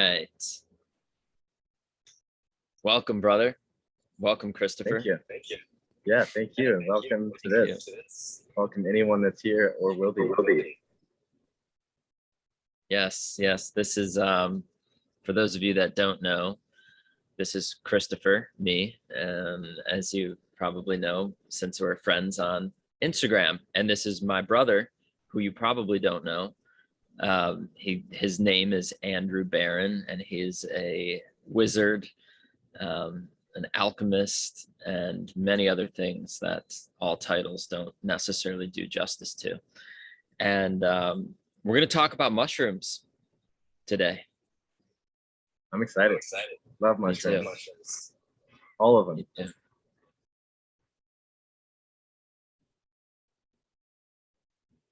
right. Welcome, brother. Welcome, Christopher. Thank you. Thank you. Yeah, thank you. And welcome to this. Welcome anyone that's here or will be. Yes. This is, for those of you that don't know, this is Christopher, me. As you probably know, since we're friends on Instagram. And this is my brother, who you probably don't know. His name is Andrew Barron, and he's a wizard, an alchemist, and many other things that all titles don't necessarily do justice to. And we're going to talk about mushrooms today. I'm excited. Love mushrooms. All of them. Yeah.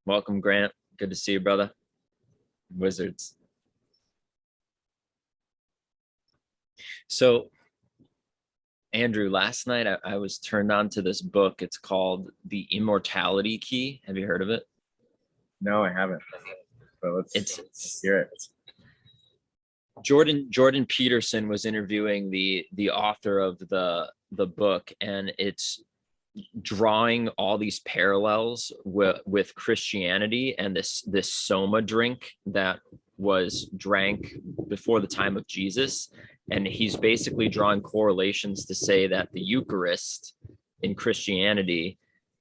Welcome, Grant. Good to see you, brother. Wizards. So, Andrew, last night I was turned on to this book. It's called The Immortality Key. Have you heard of it? No, I haven't. But let's hear it. Jordan Peterson was interviewing the author of the book, and it's drawing all these parallels with Christianity and this soma drink that was drank before the time of Jesus. And he's basically drawing correlations to say that the Eucharist in Christianity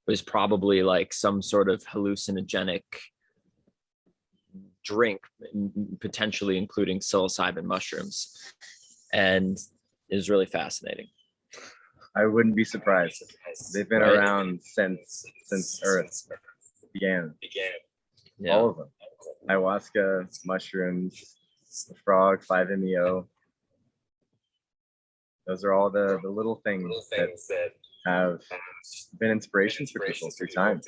was probably like some sort of hallucinogenic drink, potentially including psilocybin mushrooms. And it was really fascinating. I wouldn't be surprised. They've been around since Earth began. Yeah. All of them. Ayahuasca, mushrooms, the frog, 5-MeO. Those are all the little things that have been inspirations for people through time.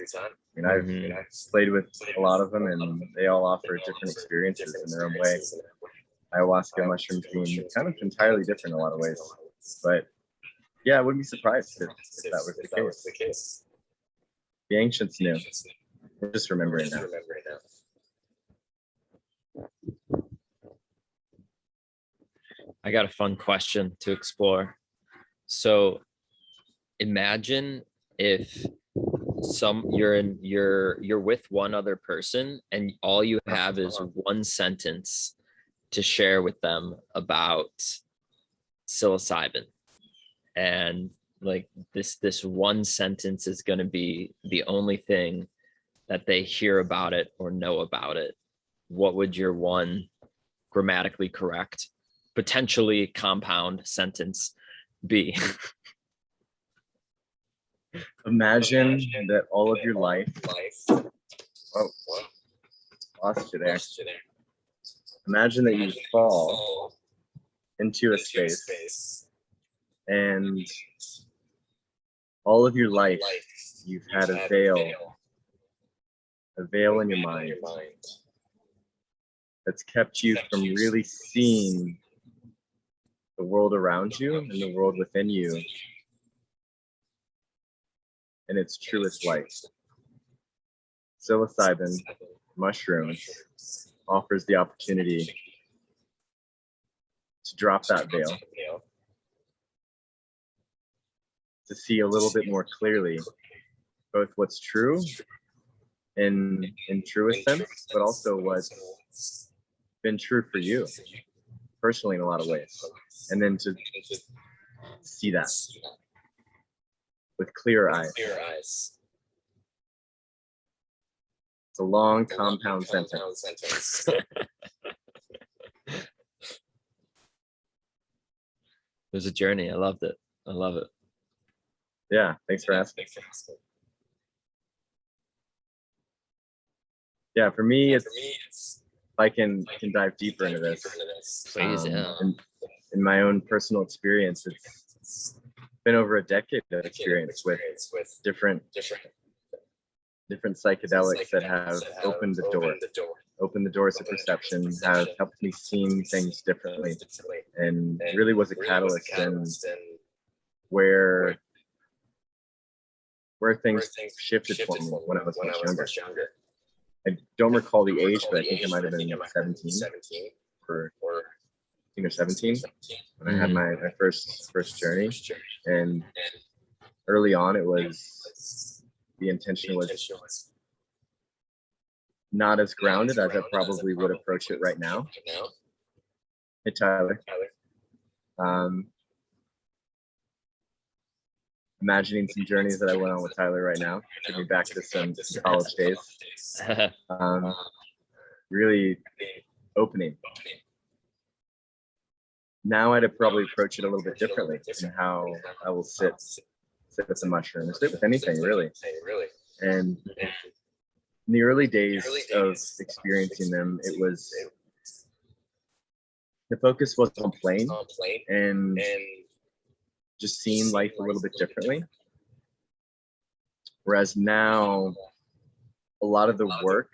I mean, I've played with a lot of them, and they all offer different experiences in their own way. Ayahuasca mushrooms being kind of entirely different in a lot of ways. But yeah, I wouldn't be surprised if that was the case. The ancients knew. We're just remembering now. I got a fun question to explore. So imagine if you're with one other person, and all you have is one sentence to share with them about psilocybin. And like this one sentence is going to be the only thing that they hear about it or know about it. What would your one grammatically correct, potentially compound sentence be? Imagine that all of your life. Oh, lost you there. Imagine that you fall into a space, and all of your life you've had a veil in your mind that's kept you from really seeing the world around you and the world within you in its truest light. Psilocybin mushrooms offers the opportunity to drop that veil, to see a little bit more clearly both what's true in truest sense, but also what's been true for you personally in a lot of ways, and then to see that with clear eyes. It's a long compound sentence. It was a journey. I loved it. I love it. Yeah, thanks for asking. Yeah, for me, it's I can dive deeper into this. Please, yeah. In my own personal experience, it's been over a decade of experience with different psychedelics that have opened the doors to perception, have helped me see things differently, and really was a catalyst in where things shifted for me when I was much younger. I don't recall the age, but I think it might have been 17 or or 17 when I had my first journey. And early on, the intention was not as grounded as I probably would approach it right now. Hey, Tyler. Imagining some journeys that I went on with Tyler right now. Took me back to some college days. Really opening. Now I'd probably approach it a little bit differently in how I will sit with the mushroom, or sit with anything really. And in the early days of experiencing them, the focus was on playing and just seeing life a little bit differently. Whereas now, a lot of the work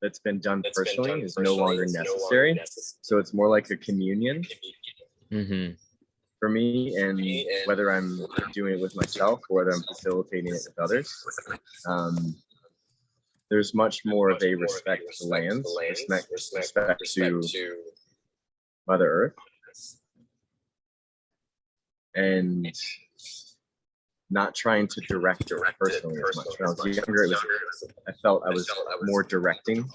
that's been done personally is no longer necessary. So it's more like a communion for me, and whether I'm doing it with myself or whether I'm facilitating it with others. There's much more of a respect to lands, respect to Mother Earth, and not trying to direct it personally as much. When I was younger, I felt I was more directing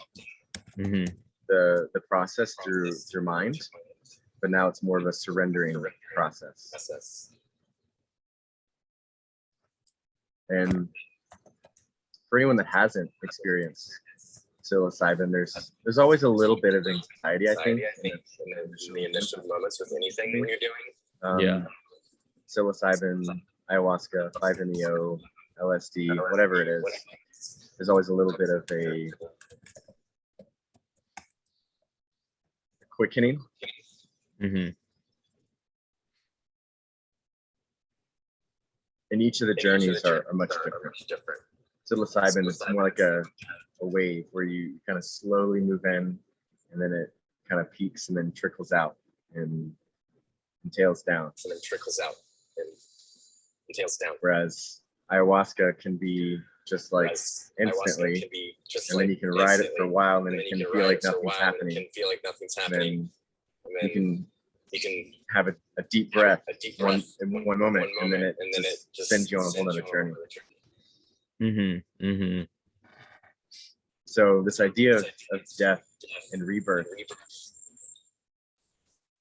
the process through mind, but now it's more of a surrendering process. And for anyone that hasn't experienced psilocybin, there's always a little bit of anxiety, I think, in the initial moments with anything when you're doing. Psilocybin, ayahuasca, 5-MeO, LSD, whatever it is, there's always a little bit of a quickening. And each of the journeys are much different. Psilocybin is more like a wave where you kind of slowly move in, and then it kind of peaks and then trickles out and tails down. Whereas ayahuasca can be just like instantly, and then you can ride it for a while, and then it can feel like nothing's happening. And then you can have a deep breath in one moment, and then it just sends you on a whole other journey. So this idea of death and rebirth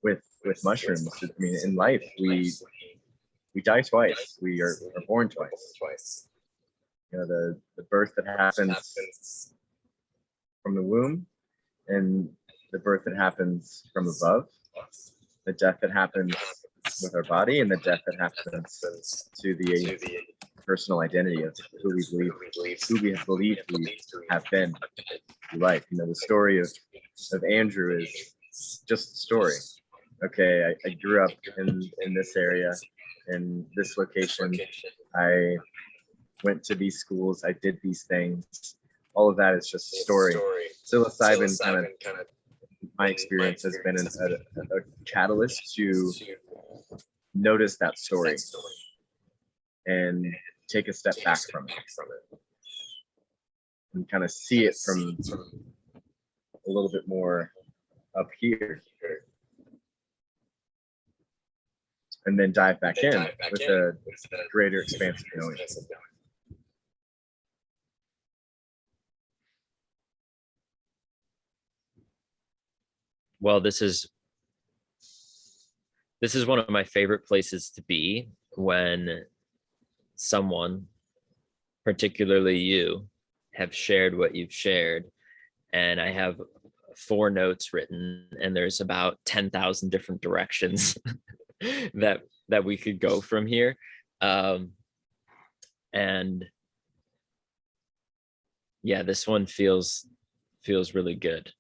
with mushrooms, I mean, in life we die twice. We are born twice. You know, the birth that happens from the womb, and the birth that happens from above, the death that happens with our body, and the death that happens to the personal identity of who we have believed we have been through life. You know, the story of Andrew is just a story. Okay, I grew up in this area, in this location. I went to these schools. I did these things. All of that is just a story. Psilocybin kind of, my experience has been a catalyst to notice that story and take a step back from it and kind of see it from a little bit more up here, and then dive back in with a greater expanse of knowing. Well, this is one of my favorite places to be when someone, particularly you, have shared what you've shared. And I have 4 notes written, and there's about 10,000 different directions that we could go from here. And yeah, this one feels really good.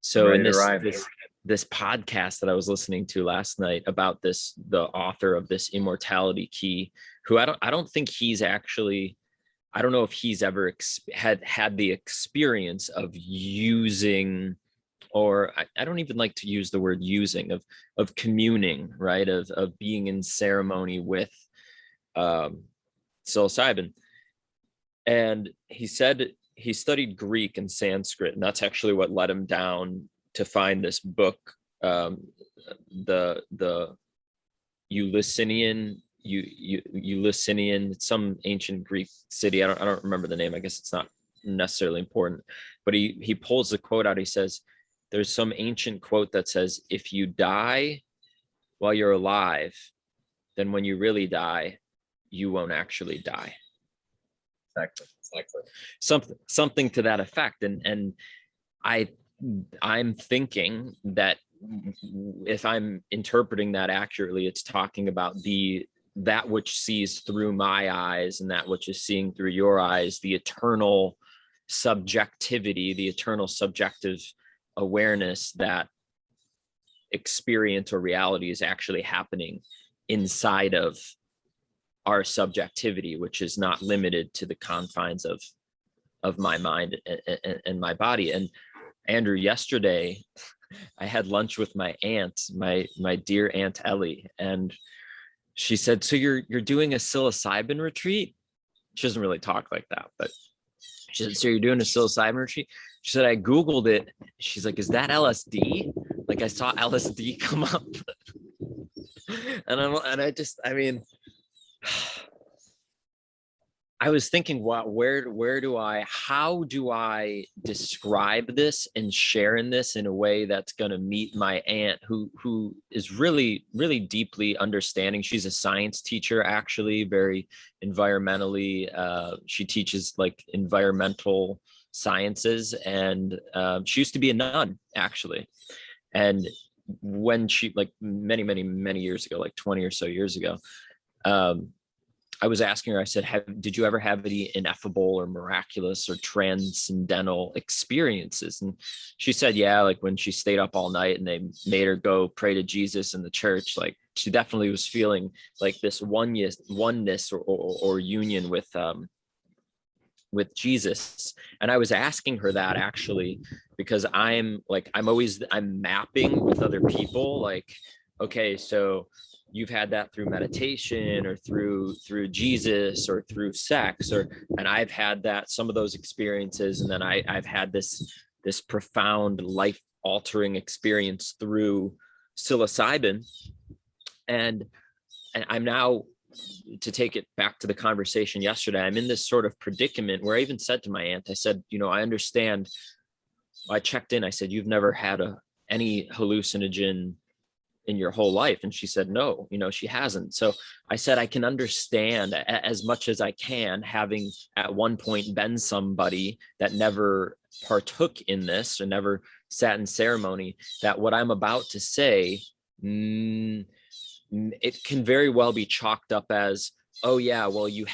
So in this podcast that I was listening to last night about the author of this Immortality Key, who I don't think he's actually, I don't know if he's ever had the experience of using, or I don't even like to use the word using, of communing, right? Of being in ceremony with psilocybin. And he said he studied Greek and Sanskrit, and that's actually what led him down to find this book, the Eleusinian, some ancient Greek city. I don't remember the name. I guess it's not necessarily important, but he pulls the quote out. He says, there's some ancient quote that says, if you die while you're alive, then when you really die, you won't actually die. Exactly. Something to that effect. And I'm thinking that if I'm interpreting that accurately, it's talking about that which sees through my eyes and that which is seeing through your eyes, the eternal subjectivity, the eternal subjective awareness that experience or reality is actually happening inside of our subjectivity, which is not limited to the confines of my mind and my body. And Andrew, yesterday I had lunch with my aunt, my dear Aunt Ellie, and she said, so you're doing a psilocybin retreat? She doesn't really talk like that, but she said, so you're doing a psilocybin retreat? She said, I Googled it. She's like, is that LSD? Like, I saw LSD come up. I was thinking, wow, how do I describe this and share in this in a way that's going to meet my aunt who is really, really deeply understanding. She's a science teacher, actually, very environmentally. She teaches like environmental sciences, and she used to be a nun, actually. And when she, like many years ago, like 20 or so years ago, I was asking her, I said, did you ever have any ineffable or miraculous or transcendental experiences? And she said, yeah, like when she stayed up all night and they made her go pray to Jesus in the church, like she definitely was feeling like this oneness or union with Jesus. And I was asking her that actually, because I'm mapping with other people, like, okay, so you've had that through meditation or through Jesus or through sex, and I've had that, some of those experiences. And then I've had this profound life altering experience through psilocybin. And I'm now, to take it back to the conversation yesterday, I'm in this sort of predicament where I even said to my aunt, I said, I understand. I checked in, I said, you've never had any hallucinogen in your whole life? And she said, no, she hasn't. So I said, I can understand as much as I can, having at one point been somebody that never partook in this or never sat in ceremony, that what I'm about to say, it can very well be chalked up as, oh yeah, well, you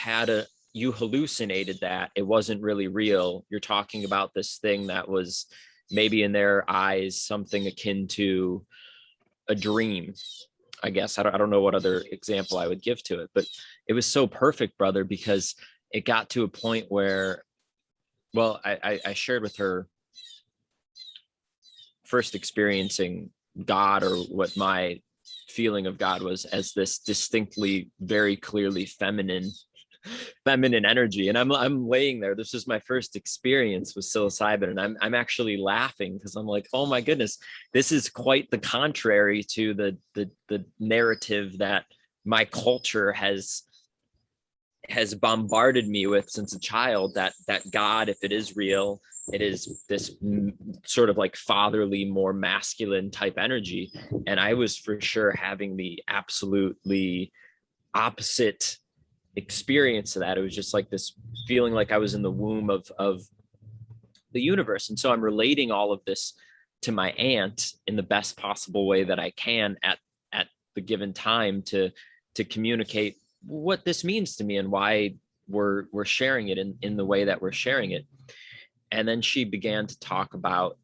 hallucinated that. It wasn't really real. You're talking about this thing that was maybe in their eyes something akin to a dream, I guess. I don't know what other example I would give to it, but it was so perfect, brother, because it got to a point where, well, I shared with her first experiencing God, or what my feeling of God was, as this distinctly, very clearly feminine energy. And I'm laying there. This is my first experience with psilocybin, and I'm actually laughing because I'm like, oh my goodness, this is quite the contrary to the narrative that my culture has bombarded me with since a child, that God, if it is real, it is this sort of like fatherly, more masculine type energy. And I was for sure having the absolutely opposite experience of that. It was just like this feeling like I was in the womb of the universe. And so I'm relating all of this to my aunt in the best possible way that I can at the given time, to communicate what this means to me and why we're sharing it in the way that we're sharing it. And then she began to talk about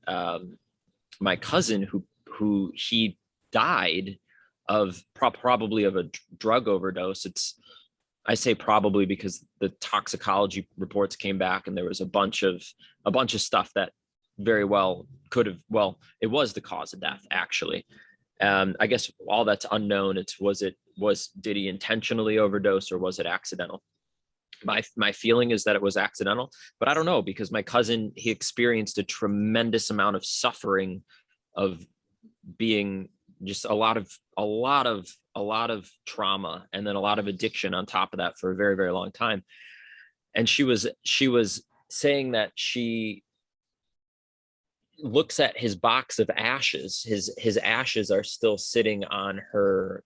my cousin who he died of probably of a drug overdose. I say probably because the toxicology reports came back and there was a bunch of stuff that very well could have, well, it was the cause of death, actually. I guess all that's unknown. Did he intentionally overdose or was it accidental? My feeling is that it was accidental, but I don't know, because my cousin, he experienced a tremendous amount of suffering of being just a lot of trauma, and then a lot of addiction on top of that for a very, very long time. And she was saying that she looks at his box of ashes. His ashes are still sitting on her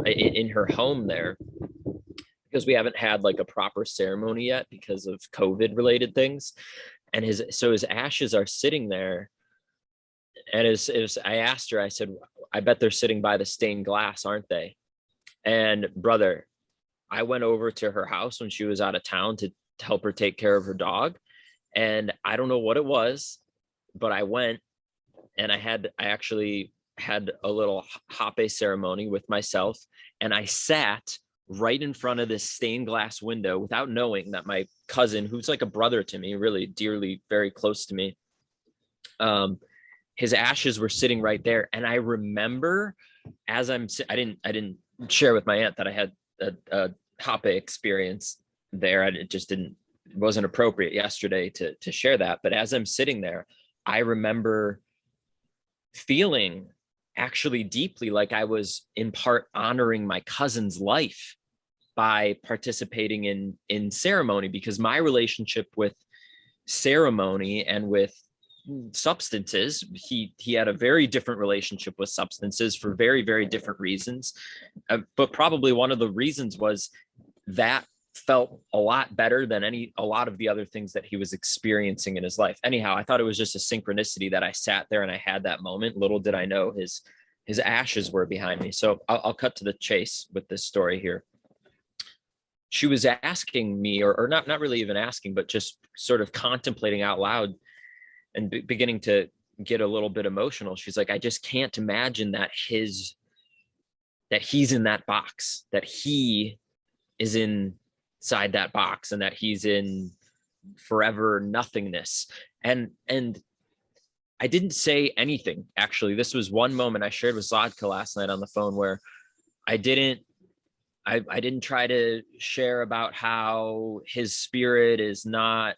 in her home there, because we haven't had like a proper ceremony yet because of COVID related things. And his ashes are sitting there. And I asked her, I said, I bet they're sitting by the stained glass, aren't they? And brother, I went over to her house when she was out of town to help her take care of her dog. And I don't know what it was, but I went, and I actually had a little hape ceremony with myself. And I sat right in front of this stained glass window without knowing that my cousin, who's like a brother to me, really dearly, very close to me, his ashes were sitting right there. And I remember as I didn't share with my aunt that I had a hape experience there. It wasn't appropriate yesterday to share that. But as I'm sitting there, I remember feeling actually deeply like I was in part honoring my cousin's life by participating in ceremony, because my relationship with ceremony and with substances, he had a very different relationship with substances for very, very different reasons. But probably one of the reasons was that felt a lot better than a lot of the other things that he was experiencing in his life. Anyhow, I thought it was just a synchronicity that I sat there and I had that moment. Little did I know his ashes were behind me. So I'll cut to the chase with this story here. She was asking me, or not really even asking, but just sort of contemplating out loud and beginning to get a little bit emotional. She's like, I just can't imagine that he's in that box, that he is inside that box, and that he's in forever nothingness. And I didn't say anything. Actually, this was one moment I shared with Zlatka last night on the phone where I didn't try to share about how his spirit is not,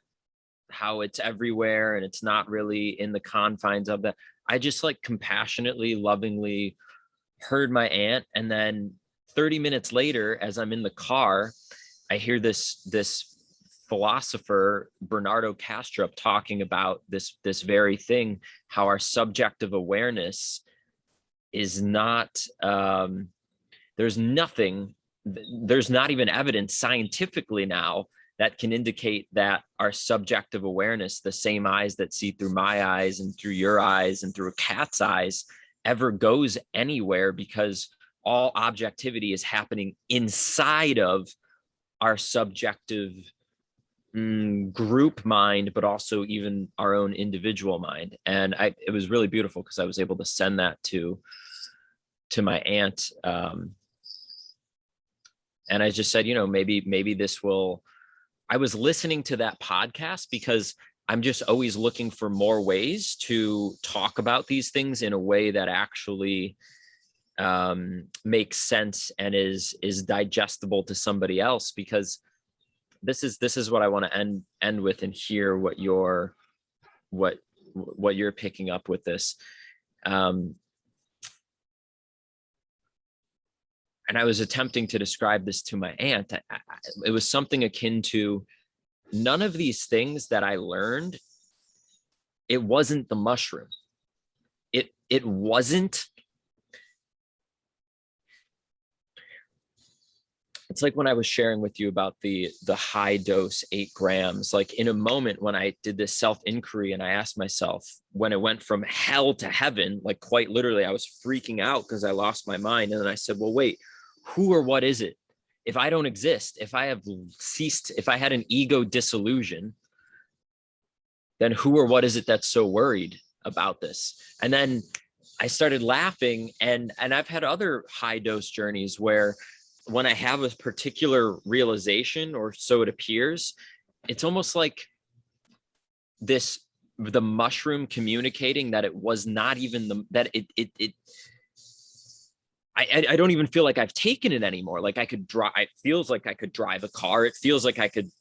how it's everywhere and it's not really in the confines of that. I just like compassionately, lovingly heard my aunt. And then 30 minutes later, as I'm in the car, I hear this philosopher, Bernardo Kastrup, talking about this very thing, how our subjective awareness is not, there's not even evidence scientifically now that can indicate that our subjective awareness, the same eyes that see through my eyes and through your eyes and through a cat's eyes, ever goes anywhere, because all objectivity is happening inside of our subjective group mind, but also even our own individual mind. And it was really beautiful because I was able to send that to my aunt. And I just said, maybe this will, I was listening to that podcast because I'm just always looking for more ways to talk about these things in a way that actually makes sense and is digestible to somebody else, because this is what I want to end with, and hear what you're picking up with this. And I was attempting to describe this to my aunt. It was something akin to, none of these things that I learned, it wasn't the mushroom. It wasn't. It's like when I was sharing with you about the high dose 8 grams, like in a moment when I did this self-inquiry and I asked myself, when it went from hell to heaven, like quite literally, I was freaking out because I lost my mind. And then I said, well, wait, who or what is it? If I don't exist, if I have ceased, if I had an ego disillusion, then who or what is it that's so worried about this? And then I started laughing, and I've had other high dose journeys where when I have a particular realization, or so it appears, it's almost like the mushroom communicating that it was not even I don't even feel like I've taken it anymore. Like I could drive, it feels like I could drive a car. It feels like I could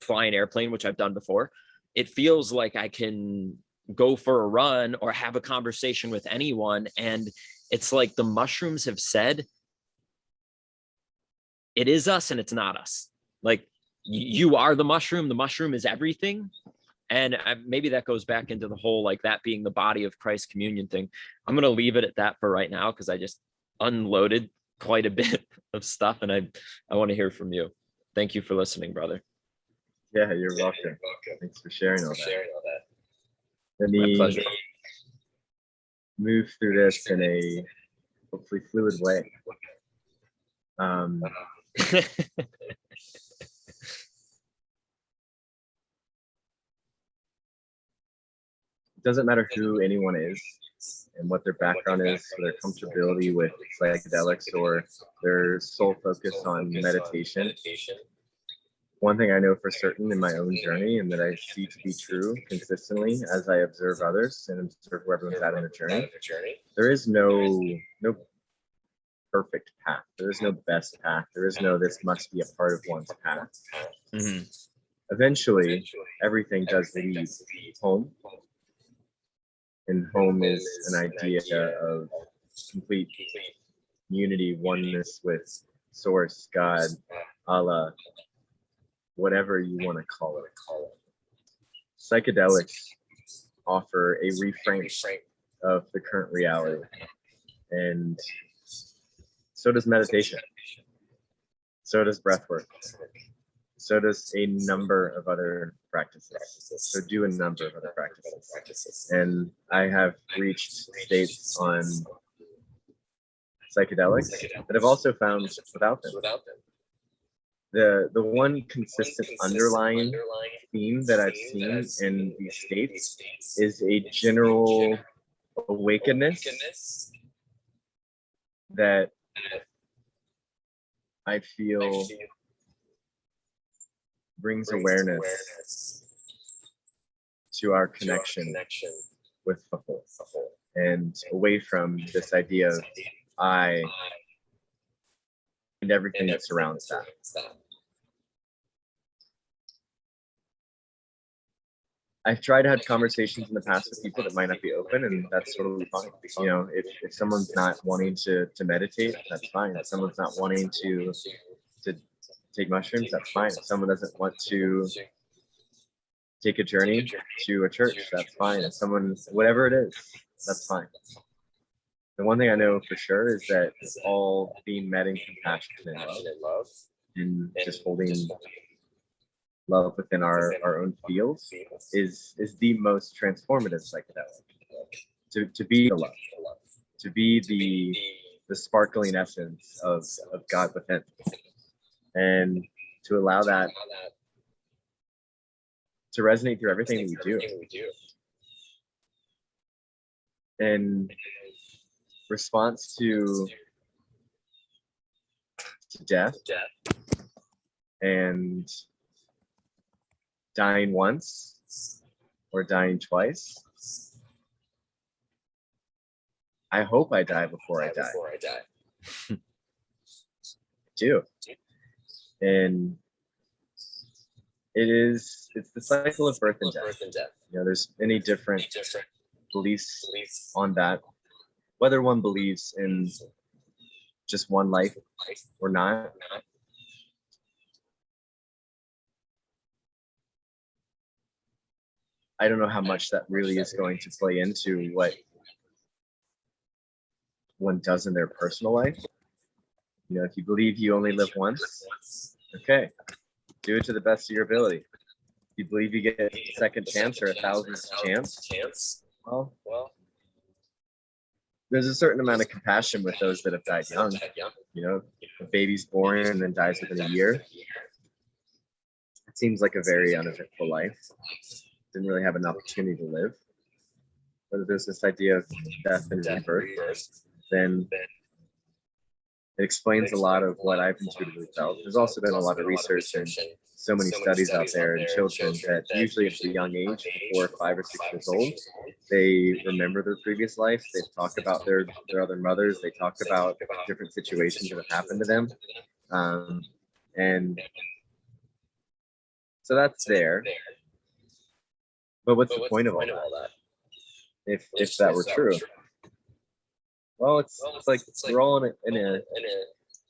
fly an airplane, which I've done before. It feels like I can go for a run or have a conversation with anyone. And it's like the mushrooms have said, it is us and it's not us. Like you are the mushroom is everything. And maybe that goes back into the whole, like that being the body of Christ communion thing. I'm going to leave it at that for right now, because I just unloaded quite a bit of stuff, and I want to hear from you. Thank you for listening, brother. Yeah, you're welcome. Thanks for sharing all that. Let My me pleasure. move through this in a hopefully fluid way. It doesn't matter who anyone is and what their background is, their comfortability with psychedelics or their sole focus on meditation. One thing I know for certain in my own journey, and that I see to be true consistently as I observe others and observe where everyone's at in their journey, there is no perfect path. There is no best path. There is no this must be a part of one's path. Mm-hmm. Eventually, everything does lead home. And home is an idea of complete unity, oneness with Source, God, Allah, whatever you want to call it. Psychedelics offer a reframe of the current reality. And so does meditation. So does breathwork. So does a number of other practices. So do a number of other practices. And I have reached states on psychedelics that I've also found without them. The one consistent underlying theme that I've seen in these states is a general awakeness that I feel brings awareness to our connection with the whole, and away from this idea of I and everything that surrounds that. I've tried to have conversations in the past with people that might not be open, and that's totally fine. You know, if someone's not wanting to meditate, that's fine. If someone's not wanting to take mushrooms, that's fine. If someone doesn't want to take a journey to a church, that's fine. If someone, whatever it is, that's fine. The one thing I know for sure is that it's all being met in compassion and love, and just holding love within our own fields is the most transformative psychedelic. To be the love, to be the sparkling essence of God within, and to allow that to resonate through everything we do. In response to death and dying once or dying twice, I hope I die before I die. I do. And it's the cycle of birth and death. You know, there's many different beliefs on that, whether one believes in just one life or not. I don't know how much that really is going to play into what one does in their personal life. You know, if you believe you only live once, okay, do it to the best of your ability. If you believe you get a second chance or 1,000th chance, well, there's a certain amount of compassion with those that have died young. You know, a baby's born and then dies within a year. It seems like a very uneventful life. Didn't really have an opportunity to live. But if there's this idea of death and rebirth, then it explains a lot of what I've intuitively felt. There's also been a lot of research and so many studies out there in children that usually at a young age, before 5 or 6 years old, they remember their previous lives. They talk about their other mothers. They talk about different situations that have happened to them. And so that's there. But what's the point of all that? If that were true? Well, it's like we're all in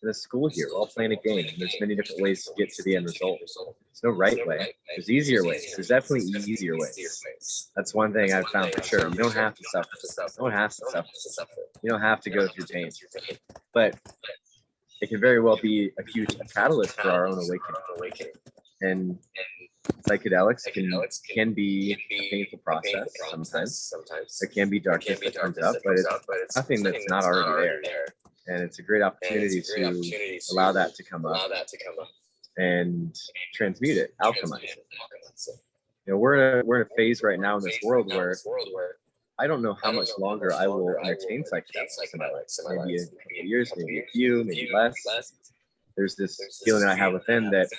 a school here. We're all playing a game. There's many different ways to get to the end result. There's no right way. There's easier ways. There's definitely easier ways. That's one thing I've found for sure. You don't have to suffer. No one has to suffer. You don't have to go through pain. But it can very well be a huge catalyst for our own awakening. And psychedelics can be a painful process sometimes. There can be darkness that comes up, but it's nothing that's not already there. And it's a great opportunity to allow that to come up and transmute it, alchemize it. You know, we're in a phase right now in this world where I don't know how much longer I will entertain psychedelics in my life. Maybe a couple of years, maybe a few, maybe less. There's this feeling I have within that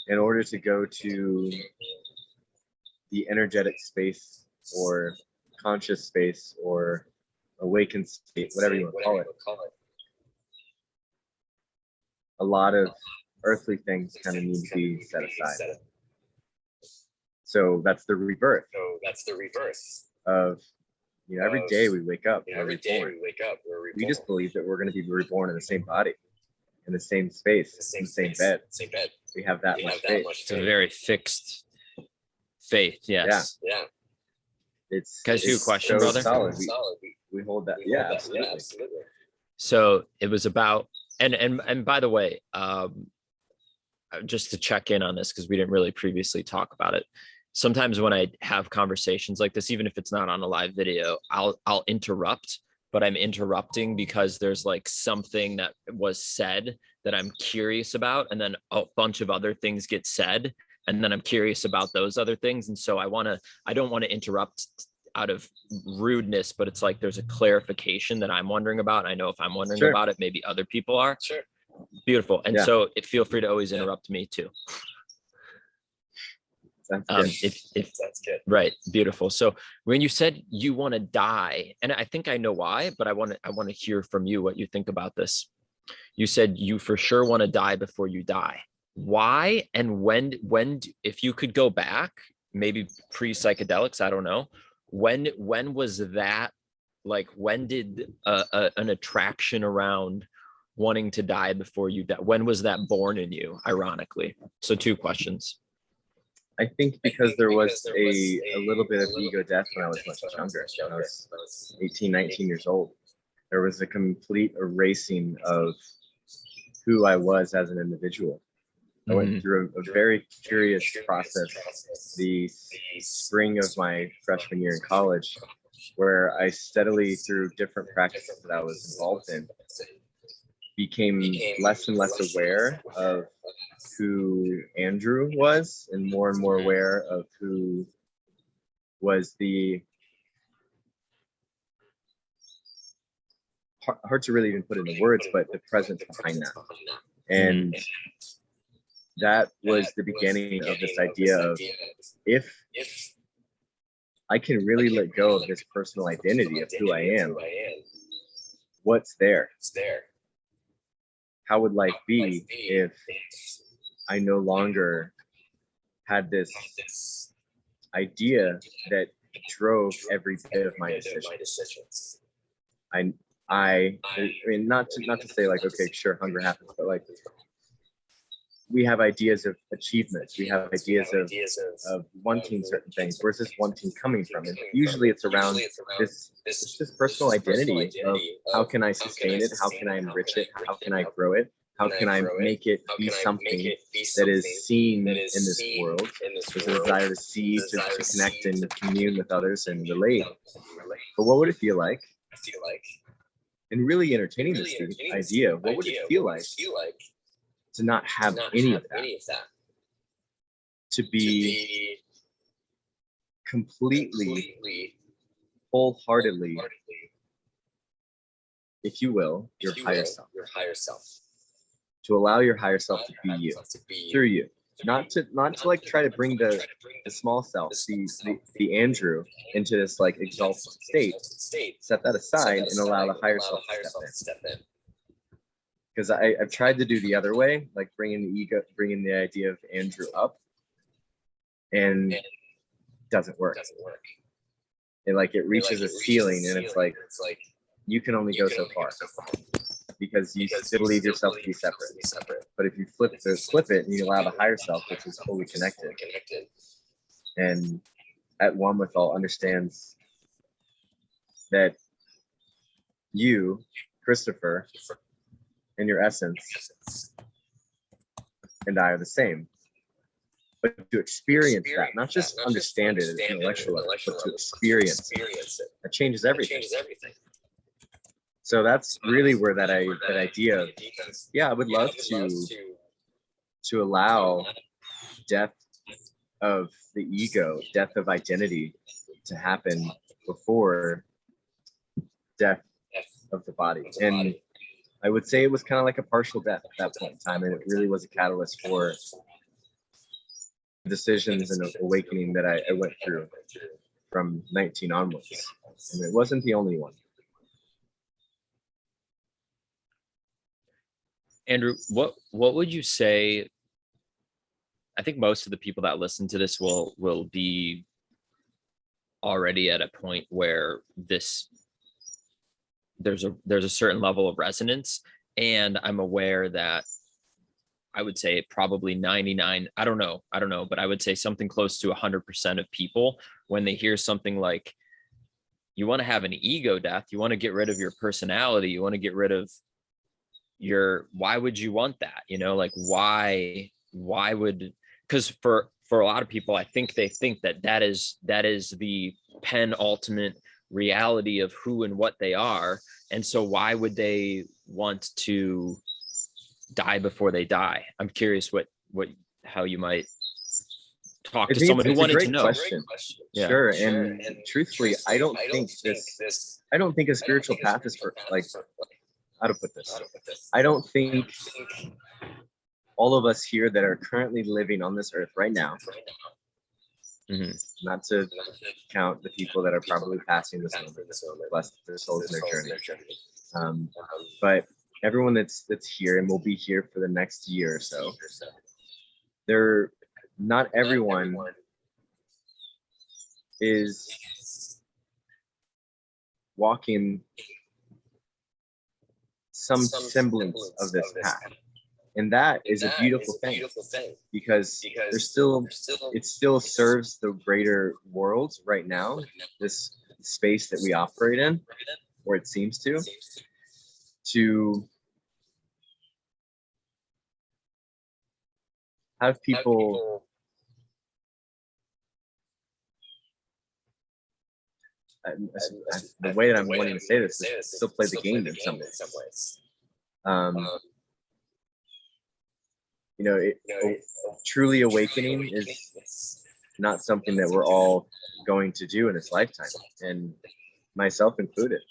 in order to go to the energetic space or conscious space or awakened state, whatever you want to call it, a lot of earthly things kind of need to be set aside. So that's the rebirth of, you know, every day we wake up, we're reborn. We just believe that we're going to be reborn in the same body, in the same space, in the same bed. We have that much faith. It's a very fixed faith. Yes. Yeah. Can I ask you a question, so brother? Solid. We hold that. Yeah, absolutely. So it was about, and by the way, just to check in on this, because we didn't really previously talk about it. Sometimes when I have conversations like this, even if it's not on a live video, I'll interrupt, but I'm interrupting because there's like something that was said that I'm curious about, and then a bunch of other things get said, and then I'm curious about those other things. And so I don't want to interrupt out of rudeness, but it's like there's a clarification that I'm wondering about. I know if I'm wondering about it, maybe other people are. Sure. Beautiful. And so feel free to always interrupt me too. If that's good. Right. Beautiful. So when you said you want to die, and I think I know why, but I want to hear from you what you think about this. You said you for sure want to die before you die. Why? And when, if you could go back, maybe pre-psychedelics, I don't know. When was that, like, when did an attraction around wanting to die before you die, when was that born in you, ironically? So 2 questions. I think because there was a little bit of ego death when I was much younger. When I was 18, 19 years old. There was a complete erasing of who I was as an individual. I went through a very curious process the spring of my freshman year in college, where I steadily, through different practices that I was involved in, became less and less aware of who Andrew was and more aware of who was the, hard to really even put into words, but the presence behind that. And that was the beginning of this idea of, if I can really let go of this personal identity of who I am, what's there? How would life be if I no longer had this idea that drove every bit of my decisions? I mean, not to say like, okay, sure, hunger happens, but like, we have ideas of achievements. We have ideas of wanting certain things. Where's this wanting coming from? And usually it's around this personal identity of how can I sustain it? How can I enrich it? How can I grow it? How can I make it be something that is seen in this world? There's a desire to see, to connect and commune with others and relate. But what would it feel like? And really entertaining this idea, what would it feel like to not have any of that? To be completely, wholeheartedly if you will, your higher self. To allow your higher self to be you, through you. Not to like try to bring the small self, the Andrew, into this like exalted state. Set that aside and allow the higher self to step in. Because I've tried to do the other way, like bringing the ego, bringing the idea of Andrew up, and doesn't work. It reaches a ceiling, and it's like you can only go so far because you still believe yourself to be separate. But if you flip it and you allow the higher self, which is fully connected and at one with all, understands that you, Christopher, and your essence and I are the same. But to experience that, not just understand it at an intellectual level, but to experience it, that changes everything. So that's really where that idea of, yeah, I would love to allow death of the ego, death of identity to happen before death of the body. And I would say it was kind of like a partial death at that point in time, and it really was a catalyst for decisions and awakening that I went through from 19 onwards. And it wasn't the only one. Andrew, what would you say? I think most of the people that listen to this will be already at a point where there's a certain level of resonance, and I'm aware that I would say probably 99, I don't know, but I would say something close to 100% of people, when they hear something like, you want to have an ego death, you want to get rid of your personality, you want to get rid of why would you want that? Why would, because for a lot of people, I think they think that is the penultimate reality of who and what they are. And so why would they want to die before they die? I'm curious how you might talk to someone who wanted to know. Question. Yeah. Sure. And truthfully, I don't think a spiritual path is for, like, how to put this. I don't think all of us here that are currently living on this earth right now, not to count the people that are probably passing this moment, bless their souls in their journey. But everyone that's here and will be here for the next year or so, not everyone is walking some semblance of this path. And that is a beautiful thing, because it still serves the greater world right now, this space that we operate in, or it seems to have people the way that I'm wanting to say this is still play the game in some ways. Truly awakening is not something that we're all going to do in this lifetime, and myself included.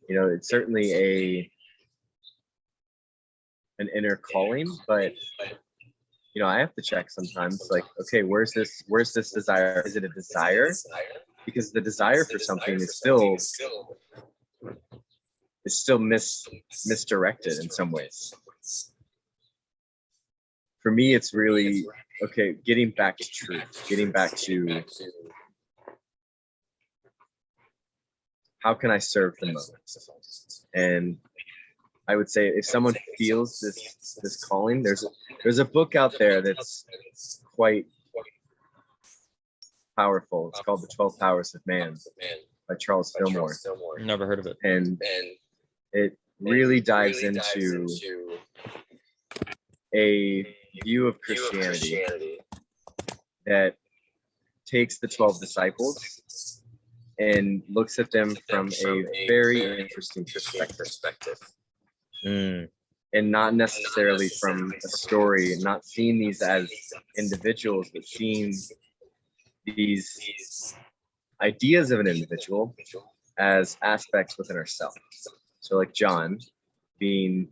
It's certainly an inner calling, but I have to check sometimes, like, okay, where's this desire? Is it a desire? Because the desire for something is still misdirected in some ways. For me, it's really, okay, getting back to truth, getting back to how can I serve the most? And I would say if someone feels this calling, there's a book out there that's quite powerful. It's called The 12 Powers of Man by Charles Fillmore. Never heard of it. And it really dives into a view of Christianity that takes the 12 disciples and looks at them from a very interesting perspective. And not necessarily from a story, not seeing these as individuals, but seeing these ideas of an individual as aspects within ourselves. So like John being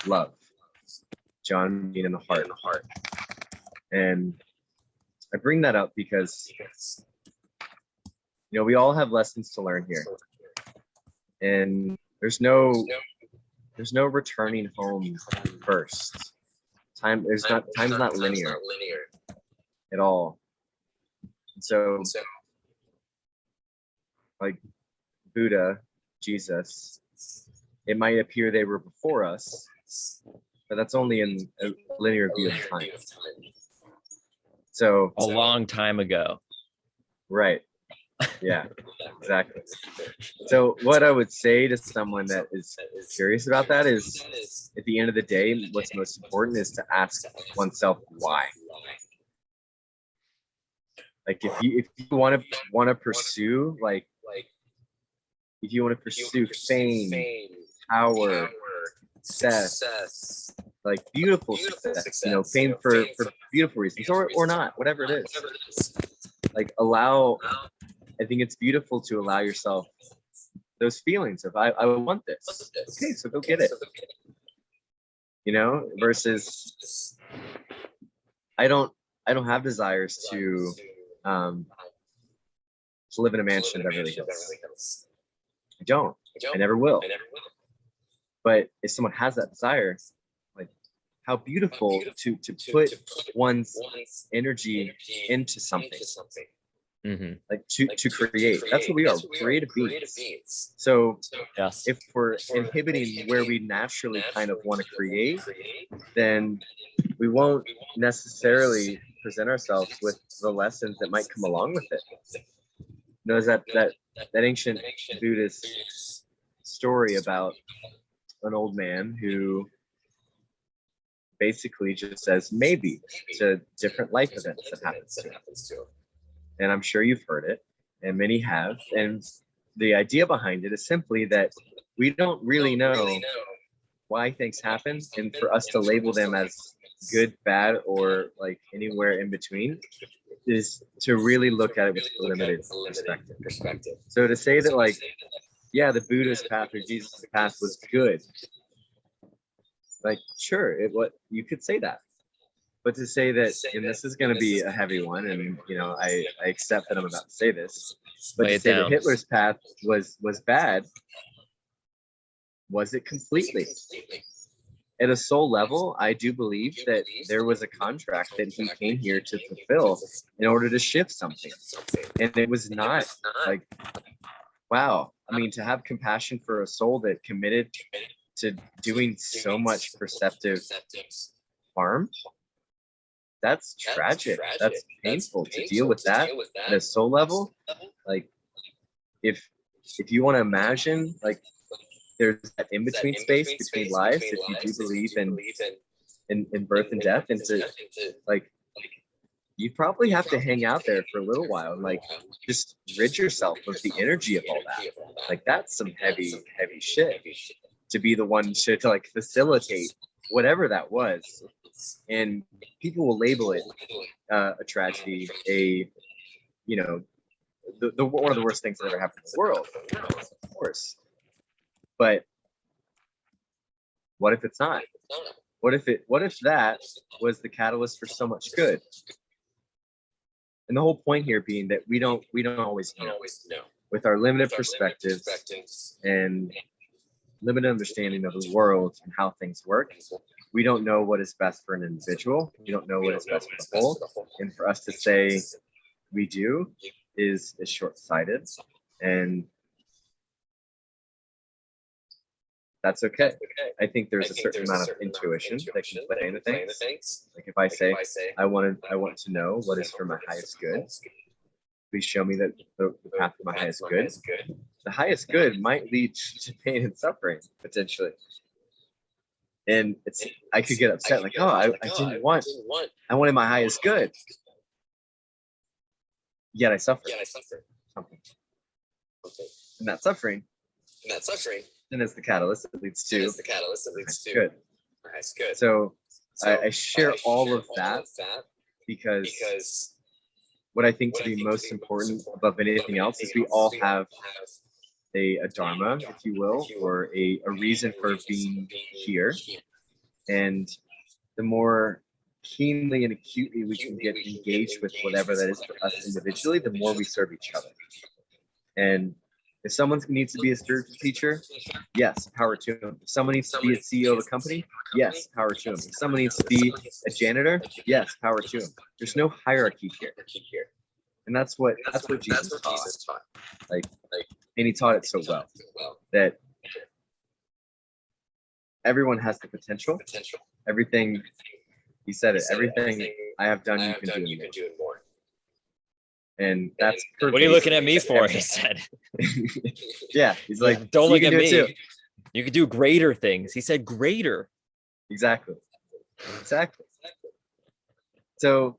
love, John being in the heart. And I bring that up because, we all have lessons to learn here. And there's no returning home first. Time's not linear at all. And so like Buddha, Jesus, it might appear they were before us, but that's only in a linear view of time. So a long time ago. Right. Yeah, exactly. So what I would say to someone that is curious about that is, at the end of the day, what's most important is to ask oneself why. Like if you want to pursue, like if you want to pursue fame, power, success, like beautiful success, fame for beautiful reasons, or not, whatever it is. Like I think it's beautiful to allow yourself those feelings of I want this. Okay, so go get it. Versus I don't have desires to live in a mansion in Beverly Hills. I don't. I never will. But if someone has that desire, like how beautiful to put one's energy into something. Mm-hmm. Like to create. That's what we are, creative beings. So yes, if we're inhibiting where we naturally kind of want to create, then we won't necessarily present ourselves with the lessons that might come along with it. There's that ancient Buddhist story about an old man who basically just says maybe to different life events that happens to him. And I'm sure you've heard it, and many have. And the idea behind it is simply that we don't really know why things happen, and for us to label them as good, bad, or like anywhere in between is to really look at it with a limited perspective. So to say that, like, yeah, the Buddha's path or Jesus' path was good, like, sure, you could say that. But to say that, and this is going to be a heavy one, and I accept that I'm about to say this, but to say that Hitler's path was bad, was it completely? At a soul level, I do believe that there was a contract that he came here to fulfill in order to shift something, and it was not like, wow. I mean, to have compassion for a soul that committed to doing so much perceptive harm. That's tragic. That's painful to deal with that at a soul level. Like, if you want to imagine, like, there's that in-between space between lives, if you do believe in birth and death, and to, like, you probably have to hang out there for a little while and, like, just rid yourself of the energy of all that. Like, that's some heavy shit, to be the one to like facilitate whatever that was. And people will label it a tragedy, the one of the worst things that ever happened in the world, of course. But what if it's not? What if that was the catalyst for so much good? And the whole point here being that we don't always know. With our limited perspectives and limited understanding of the world and how things work, we don't know what is best for an individual. We don't know what is best for the whole. And for us to say we do is short-sighted, and that's okay. I think there's a certain amount of intuition that can play into things. Like if I say I want to know what is for my highest good, please show me that the path to my highest good. The highest good might lead to pain and suffering potentially. And I could get upset, like, I wanted my highest good. Yet I suffered. Something. And that suffering, then is the catalyst that leads to good. So I share all of that because what I think to be most important above anything else is we all have a dharma, if you will, or a reason for being here. And the more keenly and acutely we can get engaged with whatever that is for us individually, the more we serve each other. And if someone needs to be a spiritual teacher, yes, power to them. If someone needs to be a CEO of a company, yes, power to them. If someone needs to be a janitor, yes, power to them. There's no hierarchy here. And that's what Jesus taught. Like, and he taught it so well that everyone has the potential. Everything, he said it, everything I have done, you can do it more. And that's perfect. What are you looking at me for? He said. Yeah, he's like, don't look at me. You can do greater things. He said greater. Exactly. So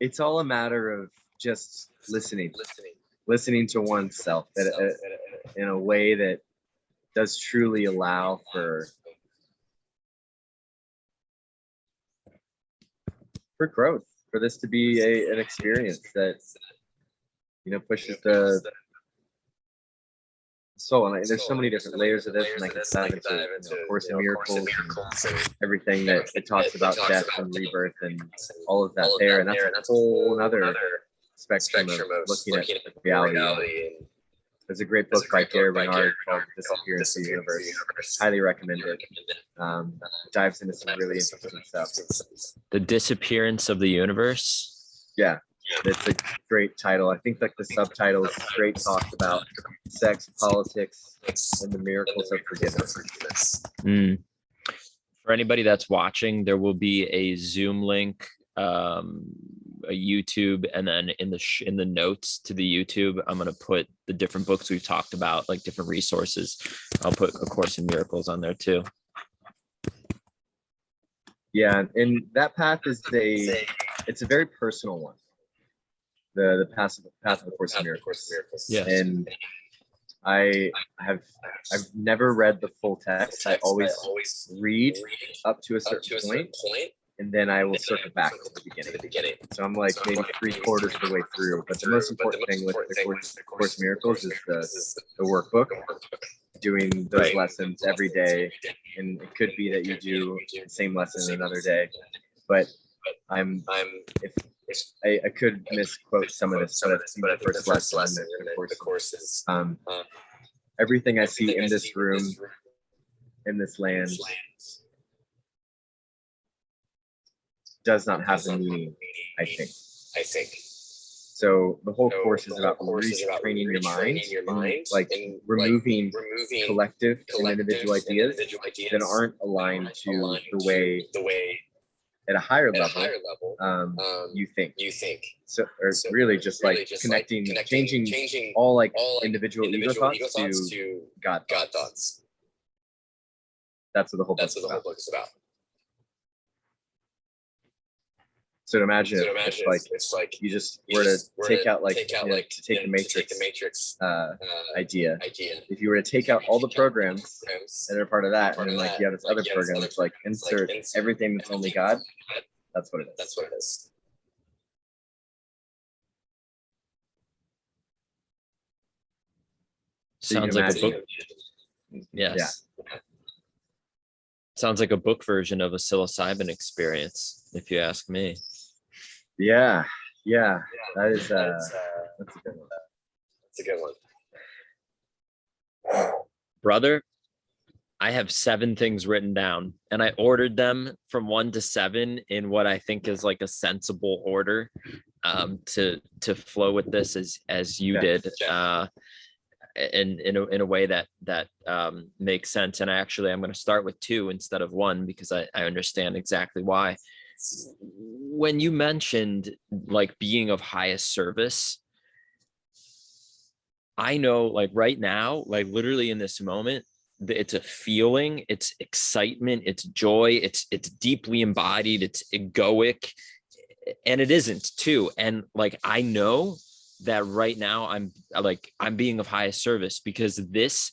it's all a matter of just listening to oneself in a way that does truly allow for growth, for this to be an experience that, you know, pushes the soul. And there's so many different layers of this, and I can dive into, you know, Course in Miracles and everything that it talks about death and rebirth and all of that there. And that's a whole other spectrum of looking at reality. There's a great book by Gary Bernard called Disappearance of the Universe. Highly recommend it. Dives into some really interesting stuff. The Disappearance of the Universe? Yeah, it's a great title. I think like the subtitle is Straight Talk about sex, politics, and the miracles of forgiveness. For anybody that's watching, there will be a Zoom link, a YouTube, and then in the notes to the YouTube, I'm going to put the different books we've talked about, like different resources. I'll put A Course in Miracles on there too. Yeah, and that path is it's a very personal one. The path of the Course in Miracles. Yes. And I've never read the full text. I always read up to a certain point, and then I will circle back to the beginning. So I'm like maybe 3/4 of the way through. But the most important thing with the Course in Miracles is the workbook, doing those lessons every day. And it could be that you do the same lesson another day. But I could misquote some of this, but I think the first lesson in the course is everything I see in this room, in this land, does not have the meaning, I think. So the whole course is about retraining your mind, like removing collective and individual ideas that aren't aligned to the way at a higher level you think. So or really just like connecting, changing all like individual ego thoughts to God thoughts. That's what the whole book is about. So imagine if it's like you just were to take out like, to take the Matrix idea. If you were to take out all the programs that are part of that, and then like you have this other program that's like insert everything that's only God. That's what it is. Sounds like a book. Yes. Yeah. Sounds like a book version of a psilocybin experience, if you ask me. Yeah, that is that's a good one. That's a good one. Brother, I have 7 things written down, and I ordered them from 1 to 7 in what I think is like a sensible order, to flow with this as you did, in a way that makes sense. And I'm going to start with 2 instead of 1 because I understand exactly why. When you mentioned like being of highest service, I know like right now, like literally in this moment, it's a feeling, it's excitement, it's joy, it's deeply embodied, it's egoic, and it isn't too. And like I know that right now I'm being of highest service because this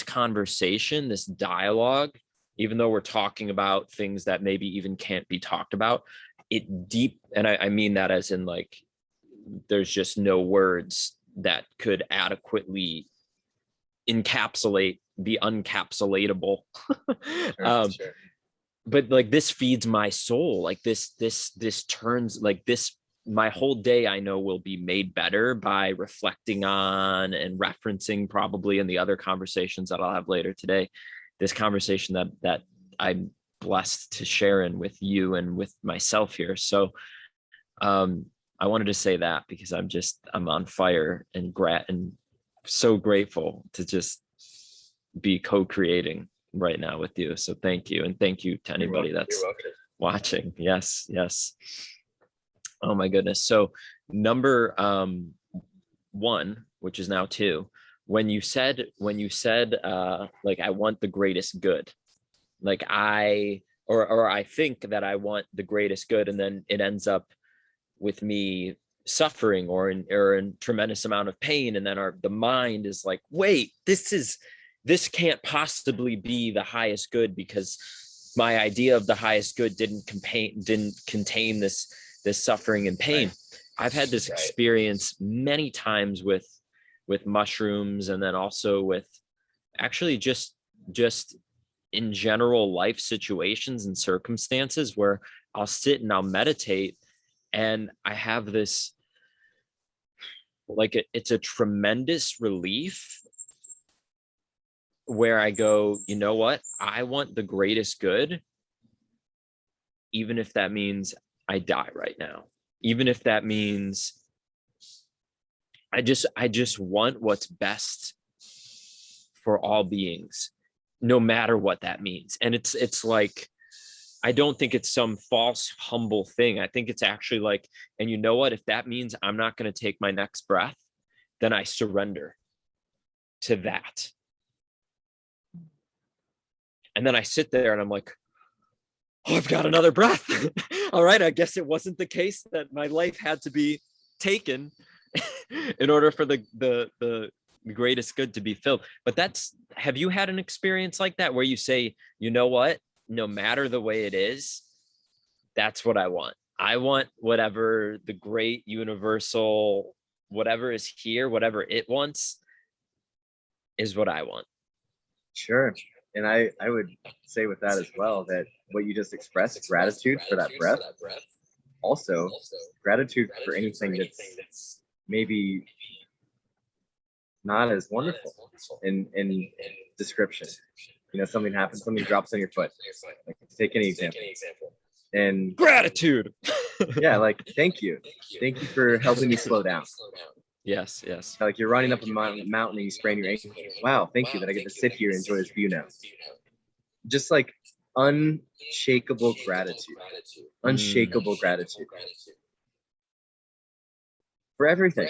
conversation, this dialogue, even though we're talking about things that maybe even can't be talked about, and I mean that as in like there's just no words that could adequately encapsulate the uncapsulatable. Sure. But like this feeds my soul. Like this turns like this, my whole day I know will be made better by reflecting on and referencing, probably in the other conversations that I'll have later today, this conversation that I'm blessed to share in with you and with myself here. So I wanted to say that because I'm on fire and so grateful to just be co-creating right now with you. So thank you. And thank you to anybody that's watching. Yes. Oh my goodness. So number 1, which is now 2, when you said like, I want the greatest good, like I think that I want the greatest good, and then it ends up with me suffering or in tremendous amount of pain, and then the mind is like, wait, this can't possibly be the highest good, because my idea of the highest good didn't contain this suffering and pain. Right. I've had this experience many times with mushrooms, and then also with actually just in general life situations and circumstances where I'll sit and I'll meditate, and I have this, like, it's a tremendous relief where I go, you know what? I want the greatest good, even if that means I die right now, even if that means I just want what's best for all beings, no matter what that means. And it's like, I don't think it's some false, humble thing. I think it's actually like, and you know what? If that means I'm not going to take my next breath, then I surrender to that. And then I sit there and I'm like, oh, I've got another breath. All right. I guess it wasn't the case that my life had to be taken in order for the greatest good to be filled. But have you had an experience like that where you say, you know what? No matter the way it is, that's what I want. I want whatever the great universal, whatever is here, whatever it wants, is what I want. Sure. And I would say with that as well, that what you just expressed, gratitude for that breath, also gratitude for anything that's maybe not as wonderful in description. You know, something happens, something drops on your foot. Like, take any example. And gratitude. Yeah, like, thank you for helping me slow down. Yes. Like, you're running up a mountain and you sprain your ankle. Wow, thank you that I get to sit here and enjoy this view now. Just like unshakable gratitude. Unshakable gratitude for everything.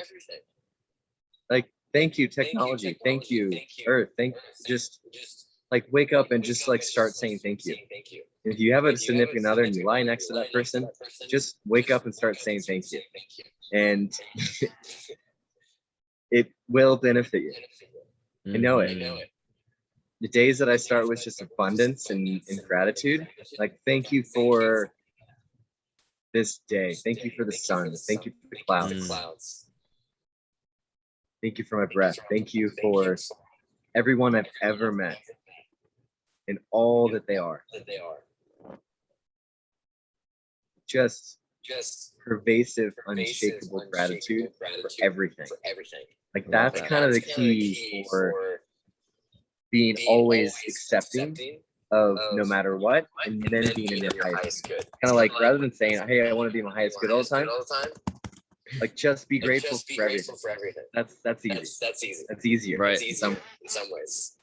Like, thank you, technology. Thank you, Earth. Just like, wake up and just like start saying thank you. If you have a significant other and you lie next to that person, just wake up and start saying thank you. And it will benefit you. I know it. The days that I start with just abundance and gratitude, like, thank you for this day. Thank you for the sun. Thank you for the clouds. Thank you for my breath. Thank you for everyone I've ever met and all that they are. Just pervasive, unshakable gratitude for everything. Like, that's kind of the key for being always accepting of no matter what, and then being in your highest good. Kind of like, rather than saying, hey, I want to be in my highest good all the time, like, just be grateful for everything. That's easy. That's easier, right? In some ways.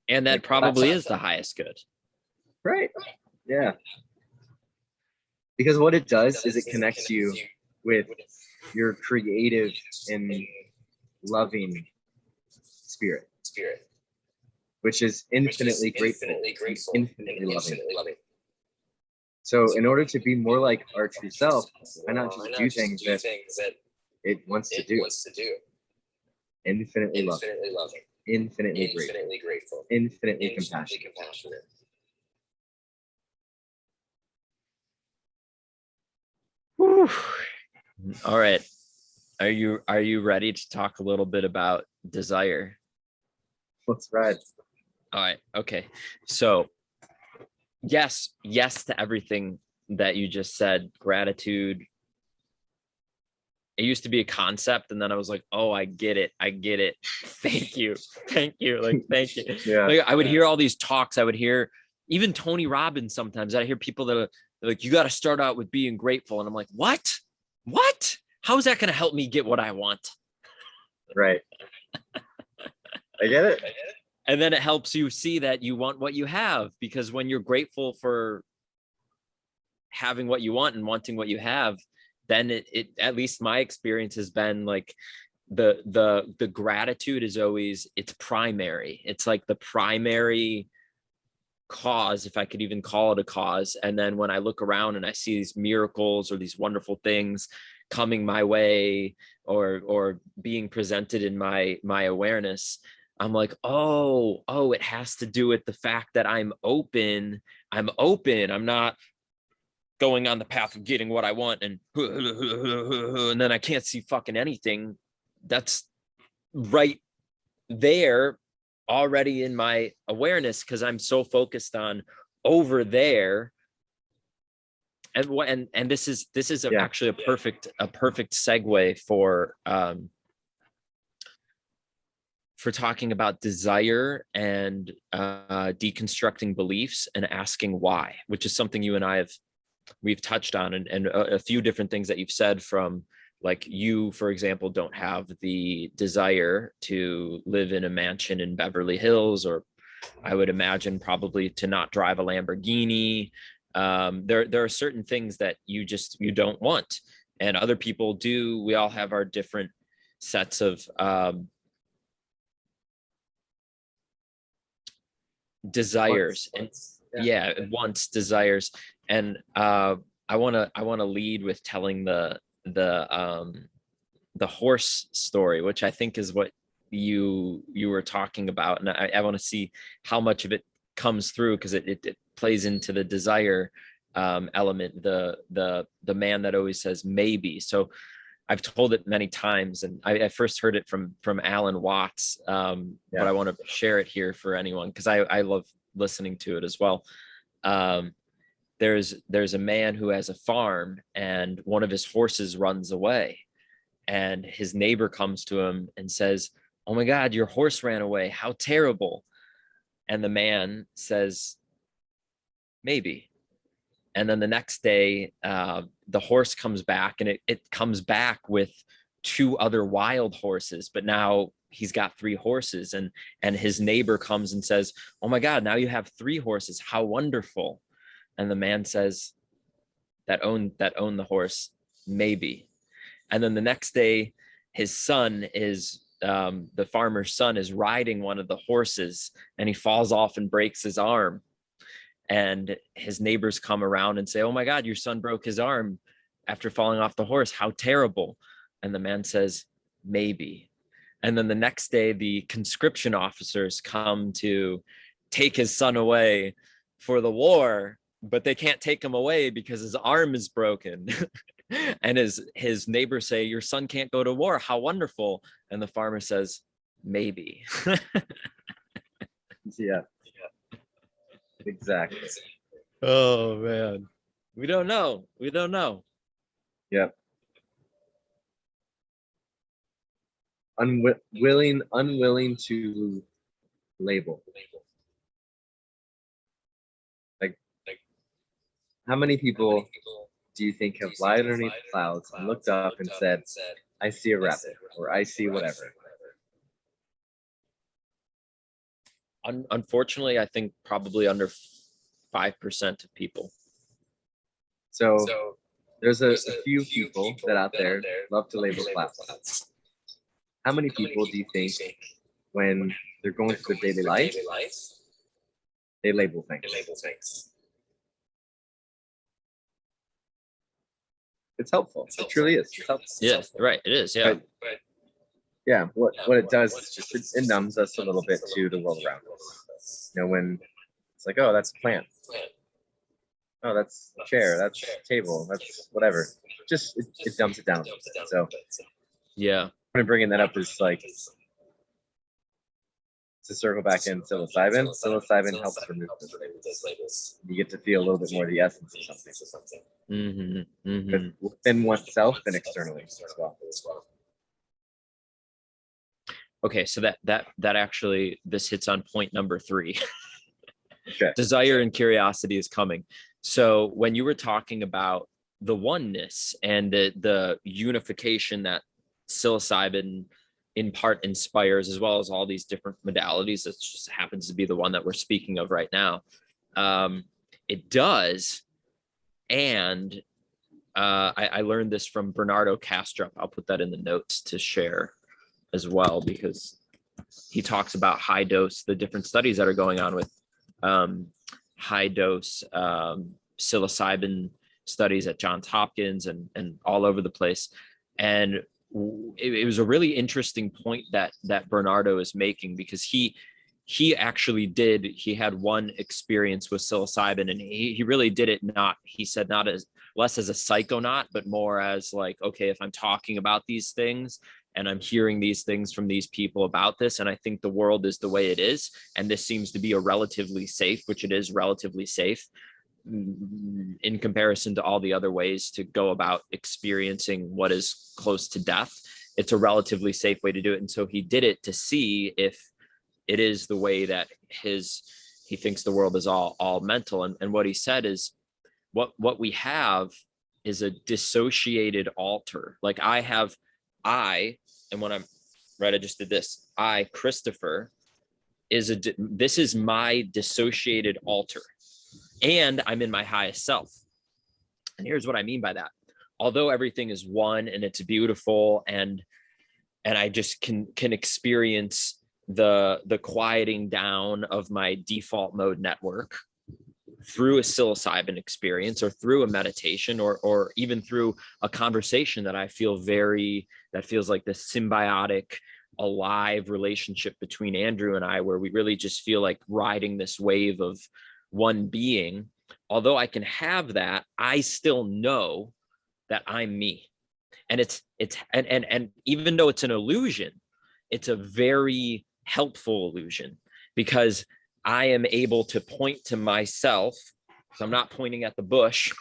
And that probably is the highest good. Right. Yeah. Because what it does is it connects you with your creative and loving spirit, which is infinitely grateful, infinitely loving. So in order to be more like our true self, why not just do things that it wants to do? Infinitely loving, infinitely grateful, infinitely compassionate. Whew. All right. Are you ready to talk a little bit about desire? Let's ride. All right. Okay. So yes to everything that you just said. Gratitude. It used to be a concept, and then I was like, oh, I get it. Thank you. Like, thank you. Yeah. Like, I would hear all these talks. I would hear even Tony Robbins sometimes. I hear people that are like, you got to start out with being grateful. And I'm like, what? How is that going to help me get what I want? Right. I get it. And then it helps you see that you want what you have, because when you're grateful for having what you want and wanting what you have, then it at least my experience has been like the gratitude is always, it's primary. It's like the primary cause, if I could even call it a cause. And then when I look around and I see these miracles or these wonderful things coming my way or being presented in my awareness, I'm like, oh, it has to do with the fact that I'm open. I'm not going on the path of getting what I want and then I can't see fucking anything. That's right there already in my awareness, because I'm so focused on over there. And this is actually a perfect segue for talking about desire and deconstructing beliefs and asking why, which is something you and I we've touched on, and a few different things that you've said, from like, you, for example, don't have the desire to live in a mansion in Beverly Hills, or I would imagine probably to not drive a Lamborghini. There are certain things that you don't want, and other people do. We all have our different sets of desires and wants, desires. And I want to lead with telling the horse story, which I think is what you were talking about, and I want to see how much of it comes through, because it plays into the desire element, the man that always says maybe. So I've told it many times, and I first heard it from Alan Watts, but I want to share it here for anyone, because I love listening to it as well. There's a man who has a farm, and one of his horses runs away, and his neighbor comes to him and says, "Oh my God, your horse ran away. How terrible." And the man says, "Maybe." And then the next day, the horse comes back, and it comes back with 2 other wild horses, but now he's got 3 horses, and his neighbor comes and says, "Oh my God, now you have 3 horses. How wonderful." And the man says, that owned the horse, "Maybe." And then the next day, his son is, the farmer's son is riding one of the horses, and he falls off and breaks his arm. And his neighbors come around and say, "Oh my God, your son broke his arm after falling off the horse. How terrible." And the man says, "Maybe." And then the next day, the conscription officers come to take his son away for the war, but they can't take him away because his arm is broken. And his neighbors say, "Your son can't go to war. How wonderful." And the farmer says, "Maybe." Yeah. Exactly. Oh man. We don't know. Yep. Unwilling to label. Like, how many people do you think have lied underneath the clouds and looked up and said, "I see a rabbit," or "I see whatever"? Unfortunately, I think probably under 5% of people. So there's a few people that out there love to label clouds. How many people do you think, when they're going through their daily life, they label things? It's helpful. It truly is. It's helpful. Yeah, right. It is. Yeah. But yeah, what it does is just it numbs us a little bit to the world around us. You know, when it's like, "Oh, that's a plant. Oh, that's a chair. That's a table. That's whatever." Just it dumbs it down a little bit. So Yeah. I'm bringing that up is like, to circle back in psilocybin. Psilocybin helps remove those labels. You get to feel a little bit more of the essence of something. Mm-hmm. Mm-hmm. Within oneself and externally as well. Okay, so that actually, this hits on point number 3. Okay. Desire and curiosity is coming. So when you were talking about the oneness and the unification that psilocybin in part inspires, as well as all these different modalities, that just happens to be the one that we're speaking of right now. It does. And I learned this from Bernardo Kastrup. I'll put that in the notes to share as well, because he talks about high dose, the different studies that are going on with high dose psilocybin studies at Johns Hopkins and all over the place. And it was a really interesting point that Bernardo is making, because he had one experience with psilocybin, and he really did it not, he said, not as less as a psychonaut, but more as like, okay, if I'm talking about these things and I'm hearing these things from these people about this, and I think the world is the way it is, and this seems to be a relatively safe, which it is relatively safe in comparison to all the other ways to go about experiencing what is close to death. It's a relatively safe way to do it. And so he did it to see if it is the way that he thinks the world is all mental. And what he said is, what we have is a dissociated alter. Like and when I'm right, I just did this. Christopher, this is my dissociated alter, and I'm in my highest self. And here's what I mean by that. Although everything is one and it's beautiful, and I just can experience the quieting down of my default mode network through a psilocybin experience, or through a meditation, or even through a conversation that I feel that feels like this symbiotic, alive relationship between Andrew and I, where we really just feel like riding this wave of one being. Although I can have that, I still know that I'm me. And it's even though it's an illusion, it's a very helpful illusion, because I am able to point to myself, because I'm not pointing at the bush,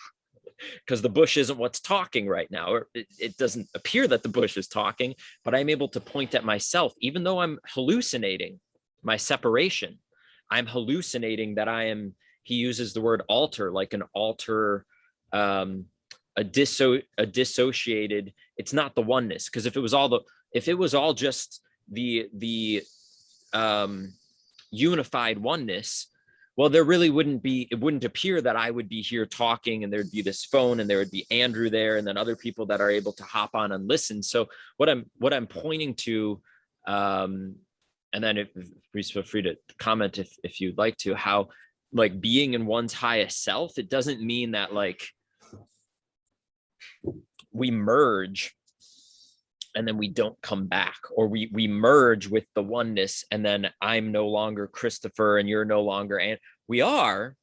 because the bush isn't what's talking right now, or it doesn't appear that the bush is talking, but I'm able to point at myself, even though I'm hallucinating my separation. I'm hallucinating that he uses the word alter, like an alter, a dissociated. It's not the oneness, because if it was all just the unified oneness, well, there really it wouldn't appear that I would be here talking, and there'd be this phone, and there would be Andrew there, and then other people that are able to hop on and listen. So what I'm pointing to, and then please feel free to comment if you'd like to, how like being in one's highest self, it doesn't mean that like we merge and then we don't come back, or we merge with the oneness, and then I'm no longer Christopher and you're no longer, and we are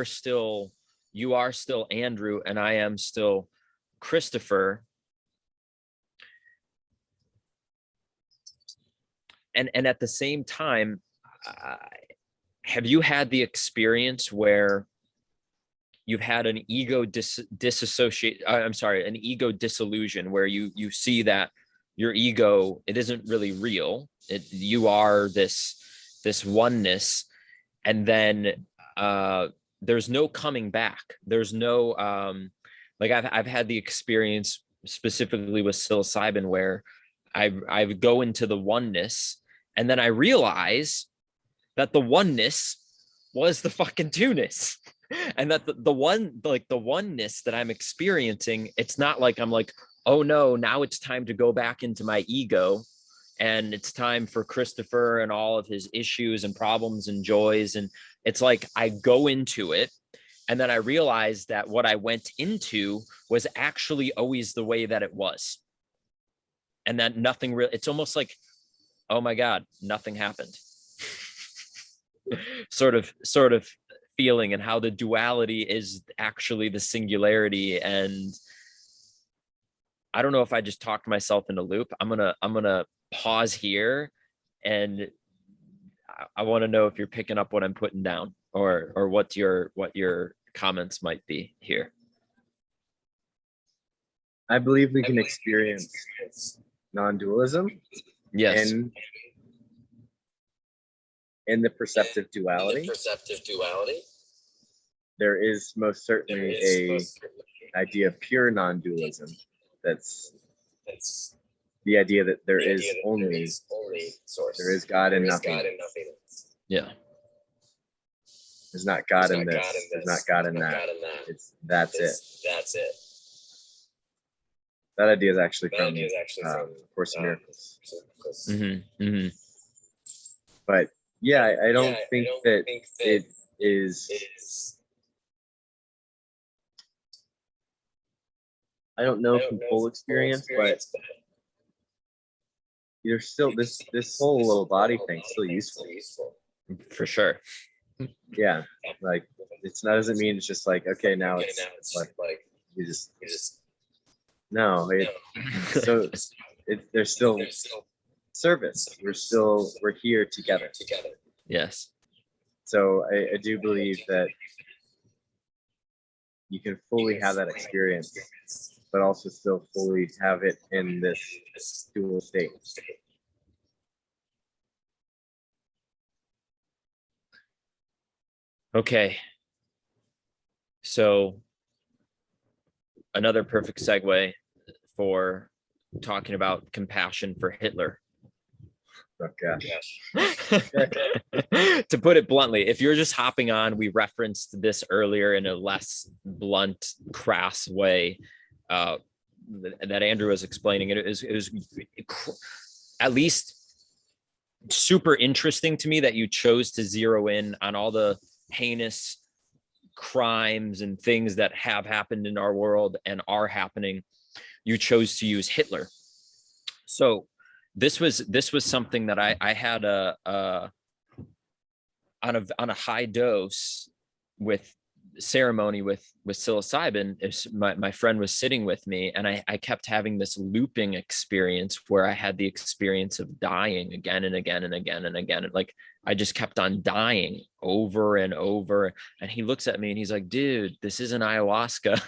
still, you are still Andrew and I am still Christopher. And at the same time, have you had the experience where you've had an ego an ego disillusion, where you see that your ego, it isn't really real. You are this oneness, and then there's no coming back. There's no like I've had the experience specifically with psilocybin where I go into the oneness, and then I realize that the oneness was the fucking two-ness. And that the oneness that I'm experiencing, it's not like I'm like, oh no, now it's time to go back into my ego, and it's time for Christopher and all of his issues and problems and joys. And it's like I go into it, and then I realize that what I went into was actually always the way that it was, and that nothing really, it's almost like, oh my God, nothing happened. sort of feeling, and how the duality is actually the singularity. And I don't know if I just talked myself in a loop. I'm gonna pause here, and I want to know if you're picking up what I'm putting down, or what your comments might be here. I believe we can experience non-dualism Yes. In the perceptive duality. There is most certainly a idea of pure non-dualism. That's the idea that there is only source. There is God and nothing. Yeah. There's not God in this. There's not God in that. That's it. That idea is actually from Course in Miracles. Mm-hmm. Mm-hmm. But yeah, I don't think that it is. I don't know from full experience, but you're still this whole little body thing's still useful. For sure. Yeah, like it's not, doesn't mean it's just like, okay, now it's like you just no. So there's still service. We're here together. Yes. So I do believe that you can fully have that experience, but also still fully have it in this dual state. Okay. So another perfect segue for talking about compassion for Hitler. Oh, gosh. To put it bluntly, if you're just hopping on, we referenced this earlier in a less blunt, crass way that Andrew was explaining. It was at least super interesting to me that you chose to zero in on all the heinous crimes and things that have happened in our world and are happening. You chose to use Hitler. So this was something that I had on a high dose with ceremony with psilocybin. My friend was sitting with me, and I kept having this looping experience where I had the experience of dying again and again and again and again. And like I just kept on dying over and over. And he looks at me and he's like, dude, this isn't ayahuasca.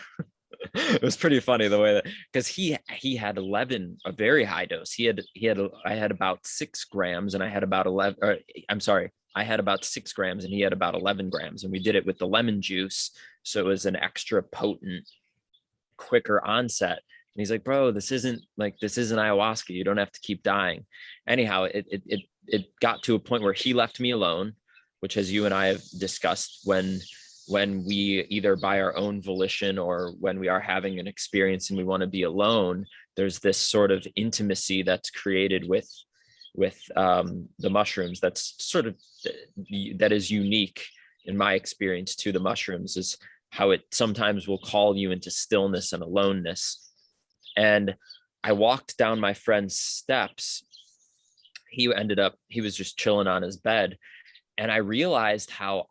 It was pretty funny the way that, because he had 11, a very high dose. I had about 6 grams and I had about 11, or, I'm sorry, I had about 6 grams and he had about 11 grams, and we did it with the lemon juice. So it was an extra potent, quicker onset. And he's like, bro, this isn't ayahuasca. You don't have to keep dying. Anyhow, it got to a point where he left me alone, which, as you and I have discussed, when we either by our own volition or when we are having an experience and we want to be alone, there's this sort of intimacy that's created with the mushrooms. That's sort of, that is unique in my experience to the mushrooms, is how it sometimes will call you into stillness and aloneness. And I walked down my friend's steps. He was just chilling on his bed. And I realized how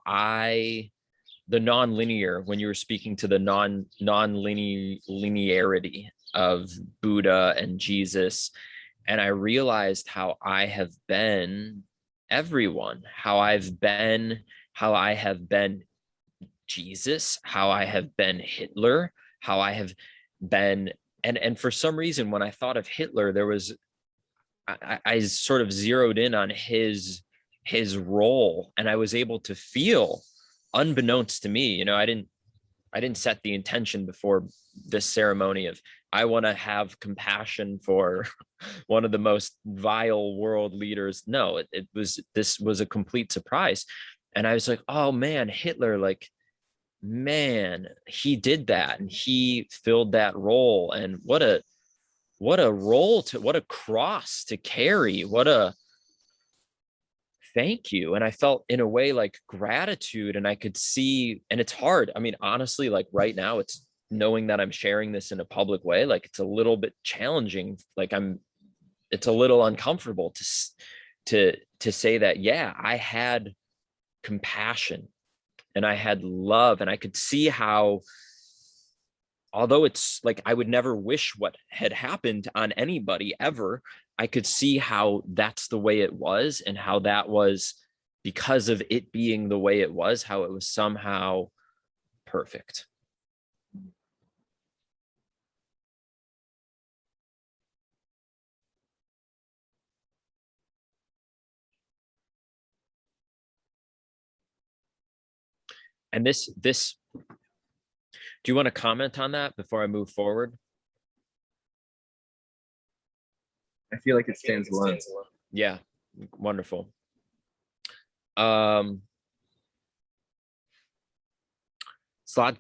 the non-linear, when you were speaking to the non-linearity of Buddha and Jesus, and I realized how I have been everyone, how I have been Jesus, how I have been Hitler, how I have been, and for some reason, when I thought of Hitler, I sort of zeroed in on his role, and I was able to feel, unbeknownst to me, I didn't set the intention before this ceremony of, I want to have compassion for one of the most vile world leaders. No, this was a complete surprise. And I was like, oh man, Hitler, like, man, he did that and he filled that role. And what a role what a cross to carry. Thank you. And I felt in a way like gratitude, and I could see, and it's hard. I mean, honestly, like right now, it's knowing that I'm sharing this in a public way. Like it's a little bit challenging. Like it's a little uncomfortable to say that, yeah, I had compassion and I had love, and I could see how although it's like I would never wish what had happened on anybody ever, I could see how that's the way it was, and how that was, because of it being the way it was, how it was somehow perfect. And this, do you want to comment on that before I move forward? I feel like it stands alone. Yeah, wonderful. Zlatka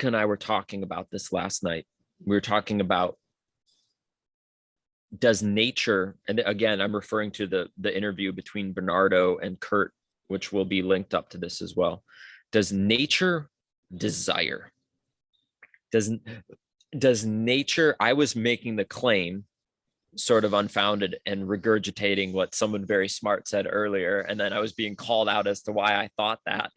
and I were talking about this last night. We were talking about, does nature, and again, I'm referring to the interview between Bernardo and Kurt, which will be linked up to this as well. Does nature desire? Does nature, I was making the claim, sort of unfounded and regurgitating what someone very smart said earlier, and then I was being called out as to why I thought that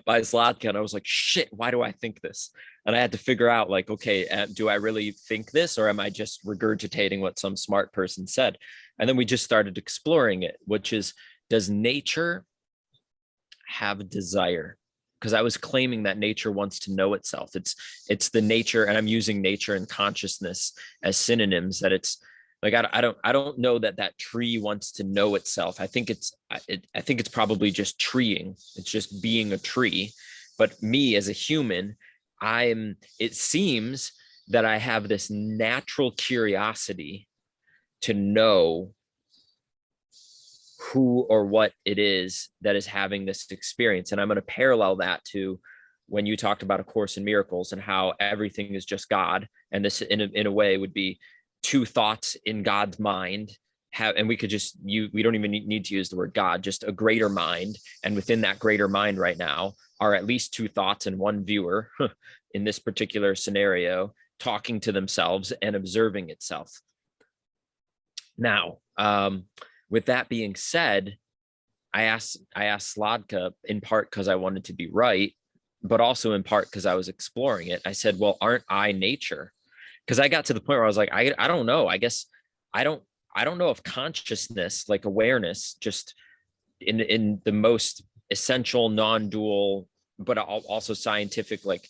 by Zlatka, and I was like, shit, why do I think this? And I had to figure out, like, okay, do I really think this, or am I just regurgitating what some smart person said? And then we just started exploring it, which is, does nature have desire? Because I was claiming that nature wants to know itself. It's the nature, and I'm using nature and consciousness as synonyms, that it's like, I don't know that tree wants to know itself. I think it's probably just treeing. It's just being a tree. But me as a human, it seems that I have this natural curiosity to know who or what it is that is having this experience. And I'm going to parallel that to when you talked about A Course in Miracles and how everything is just God. And this in a way would be two thoughts in God's mind, and we could just, we don't even need to use the word God, just a greater mind. And within that greater mind right now are at least two thoughts and one viewer in this particular scenario, talking to themselves and observing itself. Now, with that being said, I asked Zlatka, in part because I wanted to be right, but also in part because I was exploring it. I said, well, aren't I nature? Because I got to the point where I was like, I don't know. I guess I don't know if consciousness, like awareness, just in the most essential non-dual, but also scientific, like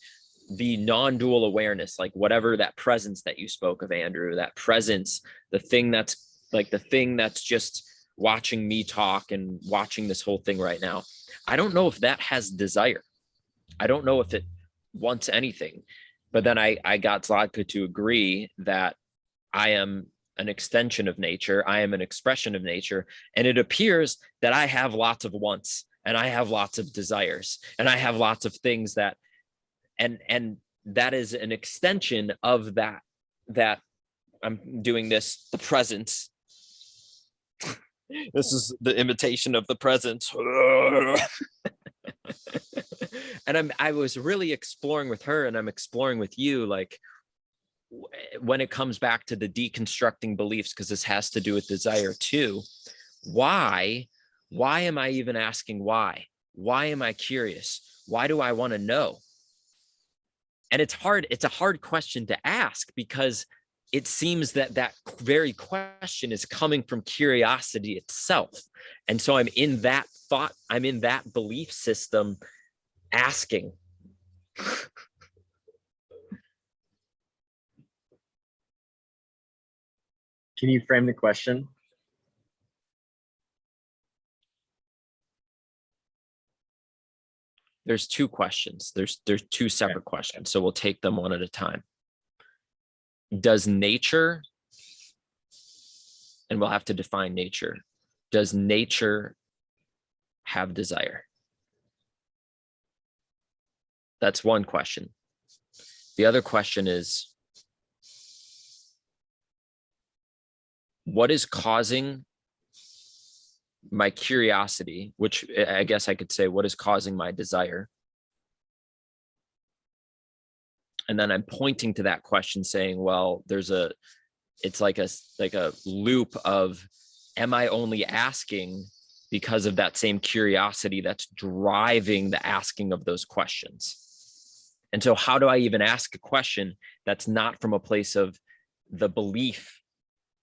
the non-dual awareness, like whatever that presence that you spoke of, Andrew, that presence, the thing that's just watching me talk and watching this whole thing right now. I don't know if that has desire. I don't know if it wants anything. But then I got Zlatka to agree that I am an extension of nature. I am an expression of nature. And it appears that I have lots of wants, and I have lots of desires, and I have lots of things that, and that is an extension of that I'm doing this, the presence. This is the imitation of the presence. And I was really exploring with her, and I'm exploring with you, like, when it comes back to the deconstructing beliefs, because this has to do with desire too. Why am I even asking why? Why am I curious? Why do I want to know? And it's a hard question to ask, because it seems that very question is coming from curiosity itself. And so I'm in that thought, I'm in that belief system asking. Can you frame the question? There's two questions. There's two separate questions. So we'll take them one at a time. Does nature, and we'll have to define nature, does nature have desire? That's one question. The other question is, what is causing my curiosity, which I guess I could say, what is causing my desire? And then I'm pointing to that question saying, well, it's like a loop of, am I only asking because of that same curiosity that's driving the asking of those questions? And so how do I even ask a question that's not from a place of the belief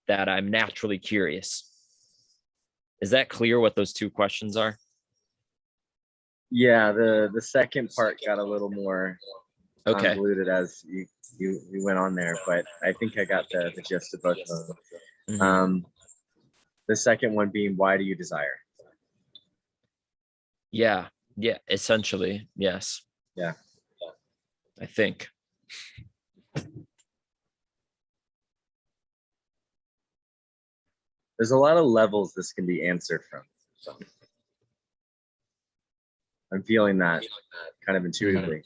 that I'm naturally curious? Is that clear what those two questions are? Yeah, the second part got a little more convoluted as you went on there, but I think I got the gist of both of them. Mm-hmm. The second one being, why do you desire? Yeah, essentially, yes. Yeah. I think. There's a lot of levels this can be answered from. I'm feeling that kind of intuitively. Mm-hmm.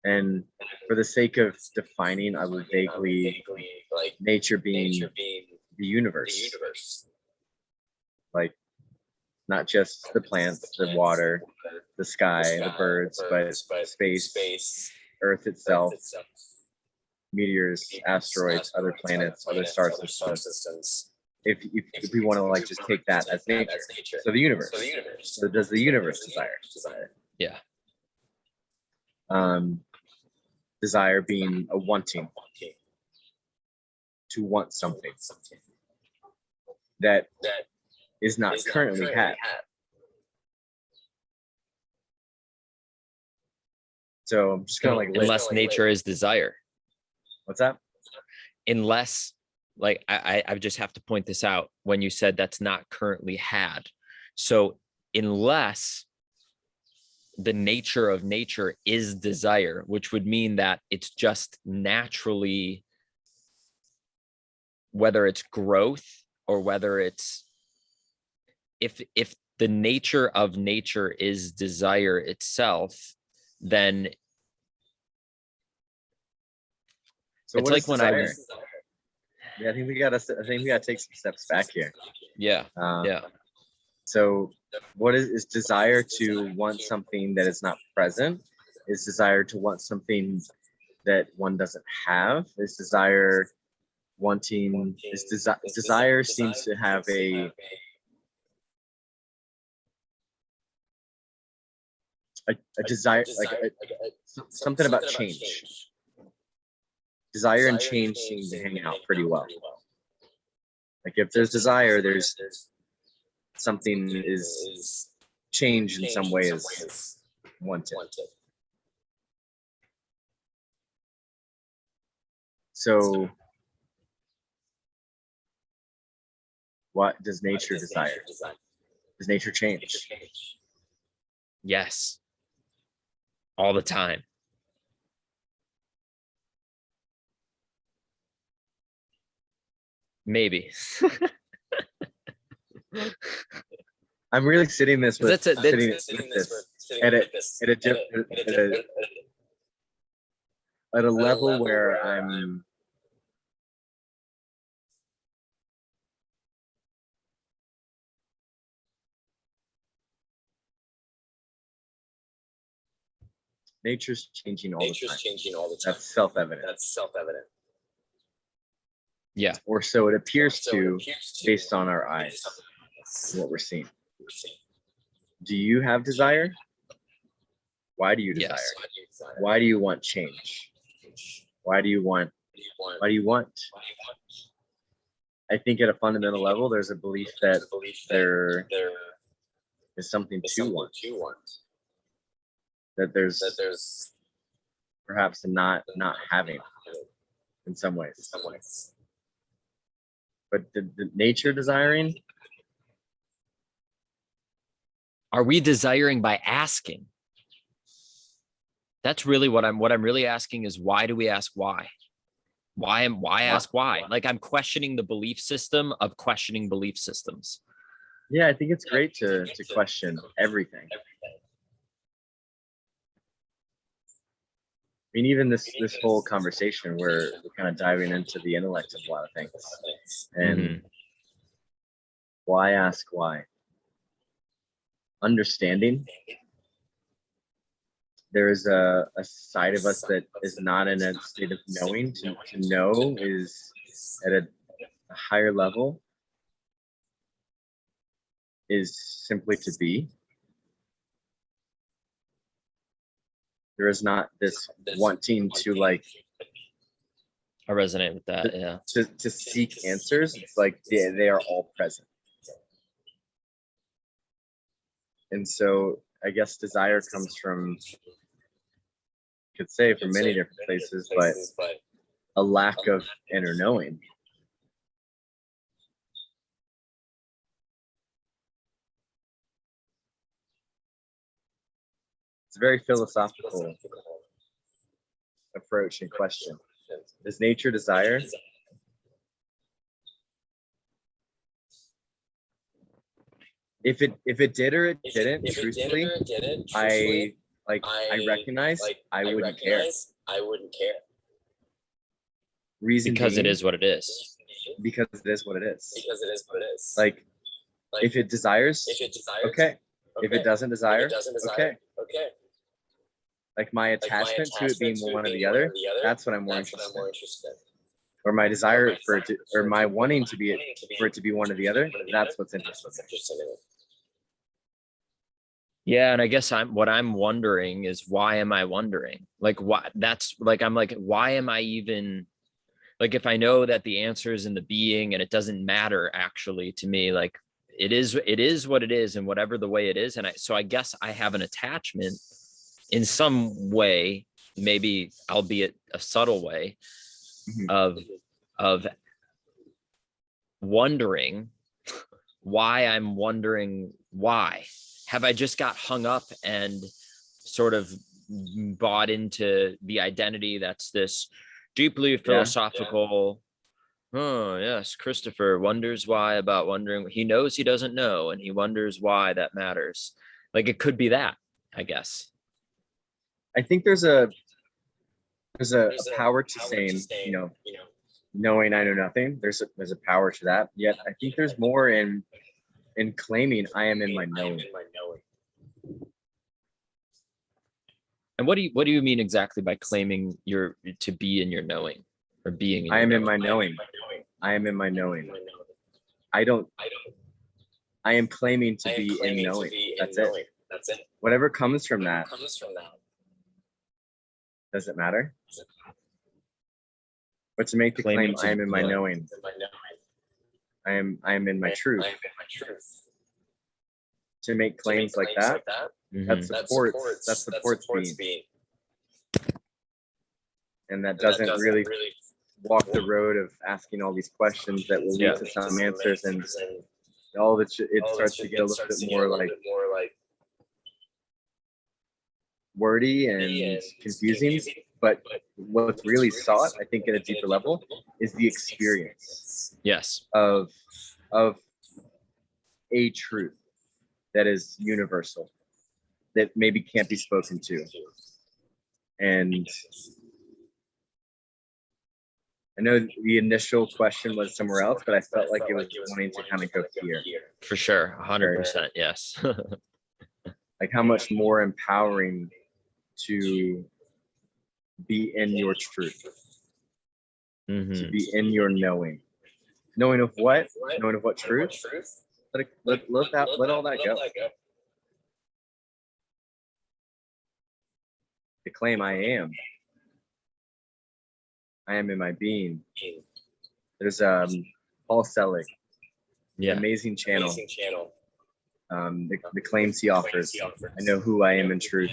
And for the sake of defining, I would vaguely like nature being the universe. Like not just the plants, the water, the sky, the birds, but space, Earth itself, meteors, asteroids, other planets, other star systems. If we want to like just take that as nature. So the universe. So does the universe desire? Yeah. Desire being a wanting, to want something that is not currently had. So I'm just gonna like unless nature is desire. What's that? Unless, like, I just have to point this out when you said that's not currently had. So unless the nature of nature is desire, which would mean that it's just naturally, whether it's growth or whether it's, if the nature of nature is desire itself, then so it's like when desire? Yeah, I think we gotta take some steps back here. Yeah. So what is desire to want something that is not present? Is desire to want something that one doesn't have? Is desire wanting, desire seems to have a desire, like something about change. Desire and change seem to hang out pretty well. Like if there's desire, there's something is changed in some way is wanted. So what does nature desire? Does nature change? Yes. All the time. Maybe. I'm really sitting this with at a level where I'm nature's changing all the time. That's self-evident. Yeah. Or so it appears to, based on our eyes, what we're seeing. Do you have desire? Why do you desire? Yes. Why do you want change? Why do you want? I think at a fundamental level, there's a belief that there is something to want. That there's perhaps a not having in some ways. But the nature desiring? Are we desiring by asking? That's really what I'm really asking is, why do we ask why? Why ask why? Like I'm questioning the belief system of questioning belief systems. Yeah, I think it's great to question everything. I mean, even this whole conversation, we're kind of diving into the intellect of a lot of things. And why ask why? Understanding. There is a side of us that is not in a state of knowing. To know is at a higher level, is simply to be. There is not this wanting to like, I resonate with that. Yeah. To seek answers. It's like they are all present. And so I guess desire comes from, you could say, from many different places, but a lack of inner knowing. It's a very philosophical approach and question. Is nature desire? If it did or it didn't, truthfully, I recognize I wouldn't care. Reason because being, it is what it is. Because it is what it is. Like, if it desires, okay. If it doesn't desire, okay. Like my attachment to it being one or the other, that's what I'm more interested in. Or my desire for it to, or my wanting to be it, for it to be one or the other, that's what's interesting. Yeah, and I guess what I'm wondering is, why am I wondering? Like, why? That's like, I'm like, why am I even, like, if I know that the answer is in the being and it doesn't matter actually to me, like it is what it is, and whatever the way it is. And so I guess I have an attachment in some way, maybe albeit a subtle way, of wondering why I'm wondering why. Have I just got hung up and sort of bought into the identity that's this deeply philosophical, oh yes, Christopher wonders why about wondering. He knows he doesn't know, and he wonders why that matters. Like, it could be that, I guess. I think there's a power to saying, knowing I know nothing. There's a power to that. Yet I think there's more in claiming I am in my knowing. And what do you mean exactly by claiming to be in your knowing, or being in I am your in my knowing. I am in my knowing. I am claiming to be in knowing. That's it. Whatever comes from that, does it matter? But to make the claim, I am in my knowing. I am in my truth. To make claims like that, that supports being. And that doesn't really walk the road of asking all these questions that will lead to some answers, and all that it starts to get a little bit more like wordy and confusing. But what's really sought, I think, at a deeper level, is the experience. Yes. Of a truth that is universal, that maybe can't be spoken to. And I know the initial question was somewhere else, but I felt like it was wanting to kind of go here. For sure. 100%. Yes. Like, how much more empowering to be in your truth, to be in your knowing. Knowing of what? Knowing of what truth? Let all that go. To claim I am in my being. There's Paul Selig, amazing channel. The claims he offers. I know who I am in truth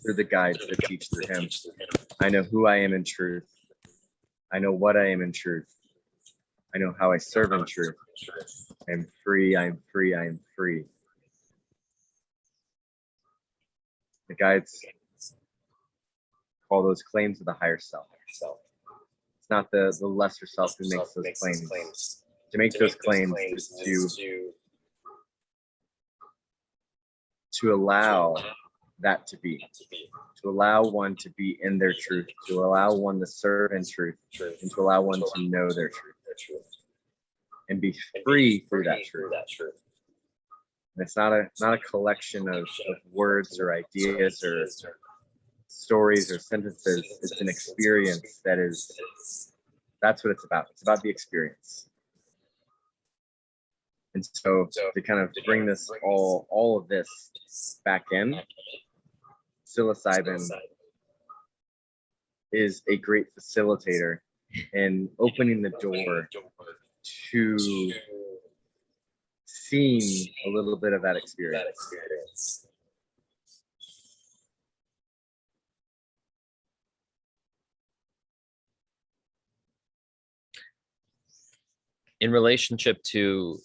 through the guides that teach through him. I know who I am in truth. I know what I am in truth. I know how I serve in truth. I am free, I am free, I am free. The guides call those claims of the higher self. It's not the lesser self who makes those claims. To make those claims is to allow that to be. To allow one to be in their truth, to allow one to serve in truth, and to allow one to know their truth. And be free through that truth. And it's not a collection of words or ideas or stories or sentences. It's an experience that's what it's about. It's about the experience. And so to kind of bring this all of this back in, psilocybin is a great facilitator in opening the door to seeing a little bit of that experience. In relationship to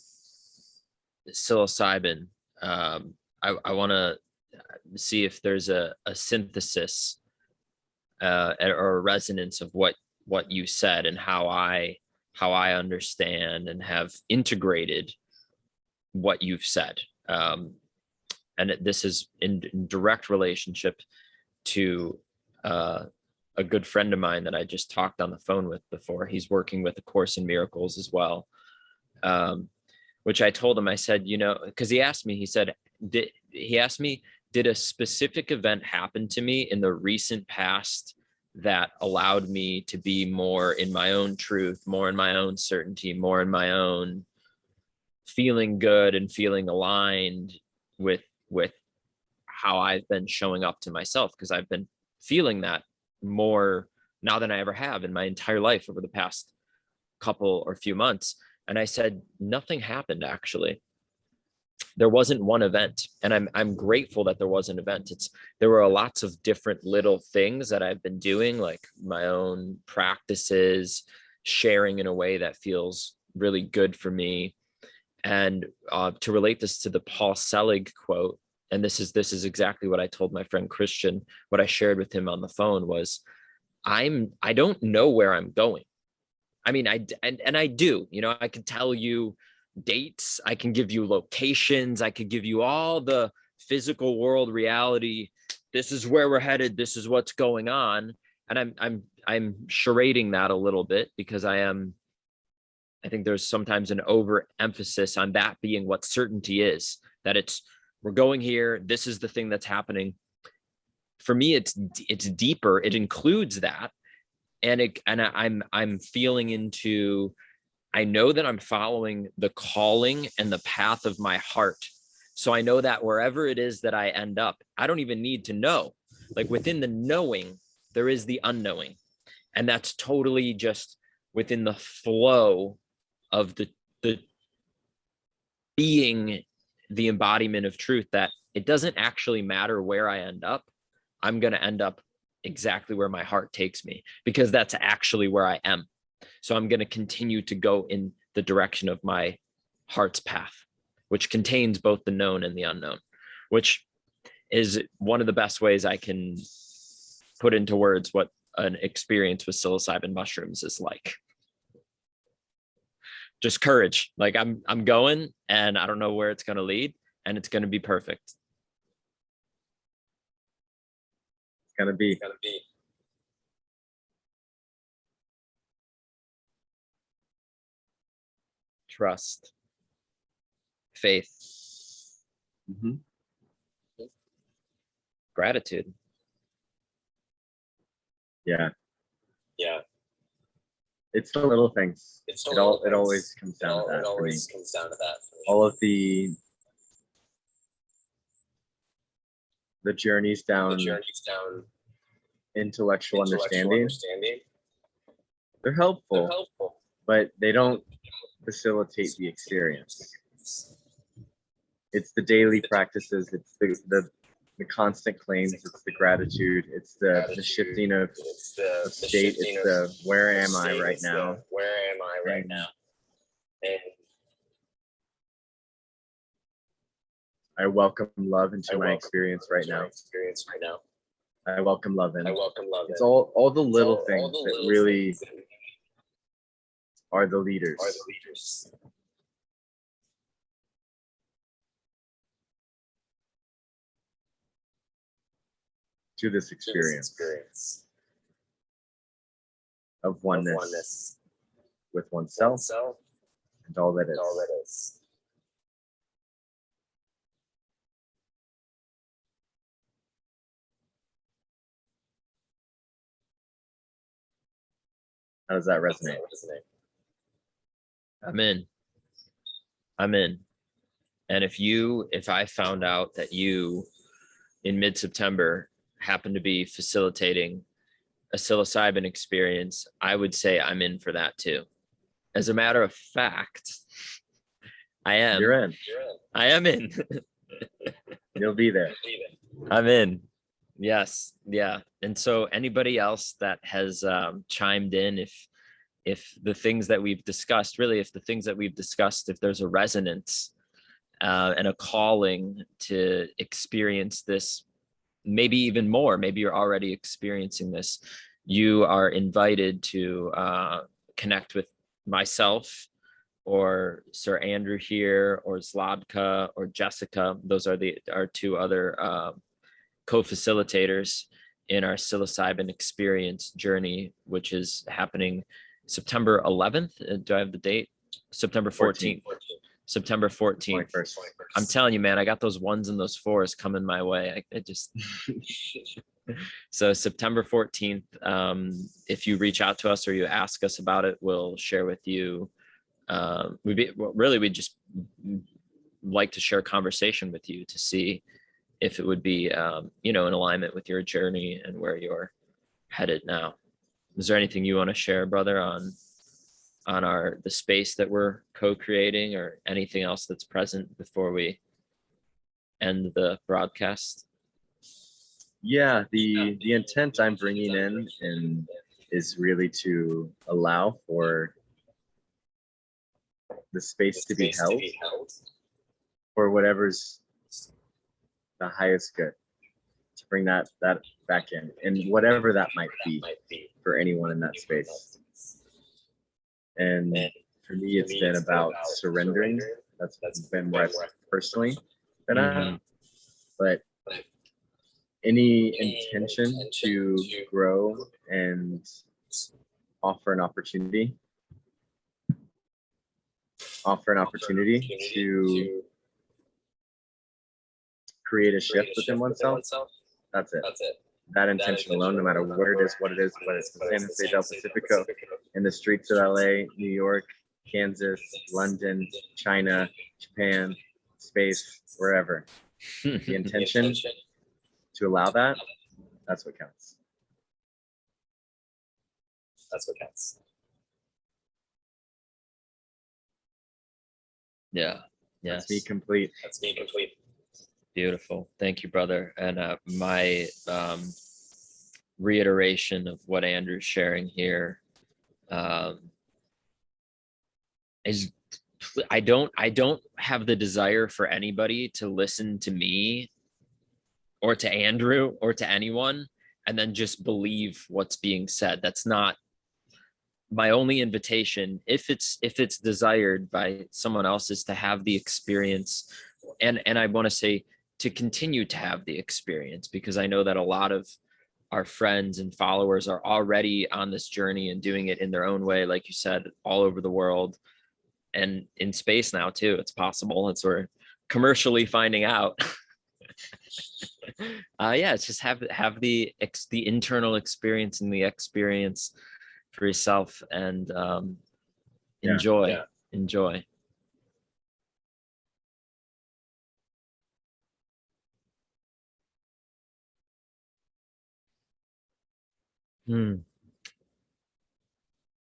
psilocybin, I want to see if there's a synthesis or a resonance of what you said and how I understand and have integrated what you've said. And this is in direct relationship to a good friend of mine that I just talked on the phone with before. He's working with A Course in Miracles as well. Which I told him, I said, you know, because he asked me, did a specific event happen to me in the recent past that allowed me to be more in my own truth, more in my own certainty, more in my own feeling good and feeling aligned with how I've been showing up to myself? Because I've been feeling that more now than I ever have in my entire life over the past couple or few months. And I said, nothing happened, actually. There wasn't one event. And I'm grateful that there was an event. There were lots of different little things that I've been doing, like my own practices, sharing in a way that feels really good for me. And to relate this to the Paul Selig quote, and this is exactly what I told my friend Christian, what I shared with him on the phone was, I don't know where I'm going. I mean, I do, you know, I can tell you dates, I can give you locations, I could give you all the physical world reality. This is where we're headed. This is what's going on. And I'm charading that a little bit because I think there's sometimes an overemphasis on that being what certainty is, that we're going here. This is the thing that's happening. For me, it's deeper. It includes that. And I'm feeling into, I know that I'm following the calling and the path of my heart. So I know that wherever it is that I end up, I don't even need to know. Like within the knowing, there is the unknowing. And that's totally just within the flow of the being the embodiment of truth, that it doesn't actually matter where I end up. I'm going to end up exactly where my heart takes me, because that's actually where I am. So I'm going to continue to go in the direction of my heart's path, which contains both the known and the unknown, which is one of the best ways I can put into words what an experience with psilocybin mushrooms is like. Just courage. Like I'm going, and I don't know where it's going to lead, and it's going to be perfect. It's going to be. Trust. Faith. Mm-hmm. Gratitude. Yeah. It's the little things. It always comes down to that. All of the journeys down intellectual understanding, they're helpful, but they don't facilitate the experience. It's the daily practices. It's the constant claims. It's the gratitude. It's the shifting of state. It's the where am I right now? And I welcome love into my experience right now. I welcome love in. It's all the little things that really are the leaders. To this experience of oneness with oneself and all that is. How does that resonate? I'm in. And if I found out that you in mid-September happened to be facilitating a psilocybin experience, I would say I'm in for that too. As a matter of fact, I am. You're in. I am in. You'll be there. I'm in. Yes. Yeah. And so anybody else that has chimed in, if the things that we've discussed, really, if the things that we've discussed, if there's a resonance and a calling to experience this, maybe even more, maybe you're already experiencing this, you are invited to connect with myself or Sir Andrew here, or Zlatka or Jessica. Those are our two other co-facilitators in our psilocybin experience journey, which is happening September 11th. Do I have the date? September 14th. September 14th. 21st. I'm telling you, man, I got those ones and those fours coming my way. I just so September 14th. If you reach out to us or you ask us about it, we'll share with you. We'd just like to share a conversation with you to see if it would be, in alignment with your journey and where you're headed now. Is there anything you want to share, brother, on the space that we're co-creating, or anything else that's present before we end the broadcast? Yeah, the intent I'm bringing in is really to allow for the space to be held for whatever's the highest good, to bring that back in, and whatever that might be for anyone in that space. And for me, it's been about surrendering. That's been where I've personally been at. But any intention to grow and offer an opportunity to create a shift within oneself, that's it. That intention alone, no matter where it is, what it is, whether it's the San Jose del Pacifico, in the streets of LA, New York, Kansas, London, China, Japan, space, wherever. The intention to allow that, that's what counts. Yeah. Yes. That's me complete. Beautiful. Thank you, brother. And my reiteration of what Andrew's sharing here is I don't have the desire for anybody to listen to me or to Andrew or to anyone and then just believe what's being said. That's not my only invitation. If it's desired by someone else, is to have the experience, and I want to say to continue to have the experience, because I know that a lot of our friends and followers are already on this journey and doing it in their own way, like you said, all over the world and in space now too. It's possible. It's we're commercially finding out. It's just have the internal experience and the experience for yourself, and enjoy.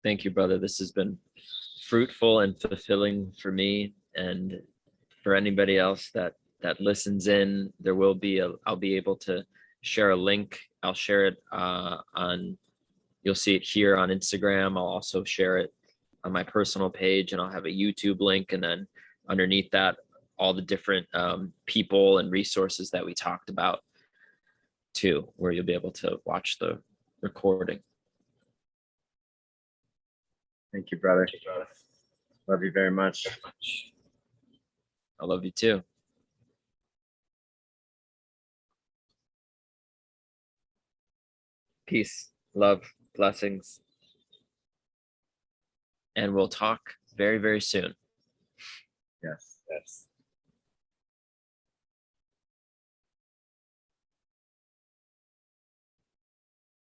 Thank you, brother. This has been fruitful and fulfilling for me, and for anybody else that listens in. There will be I'll be able to share a link. I'll share it you'll see it here on Instagram. I'll also share it on my personal page, and I'll have a YouTube link, and then underneath that, all the different people and resources that we talked about too, where you'll be able to watch the recording. Thank you, brother. Love you very much. I love you too. Peace, love, blessings. And we'll talk very, very soon. Yes.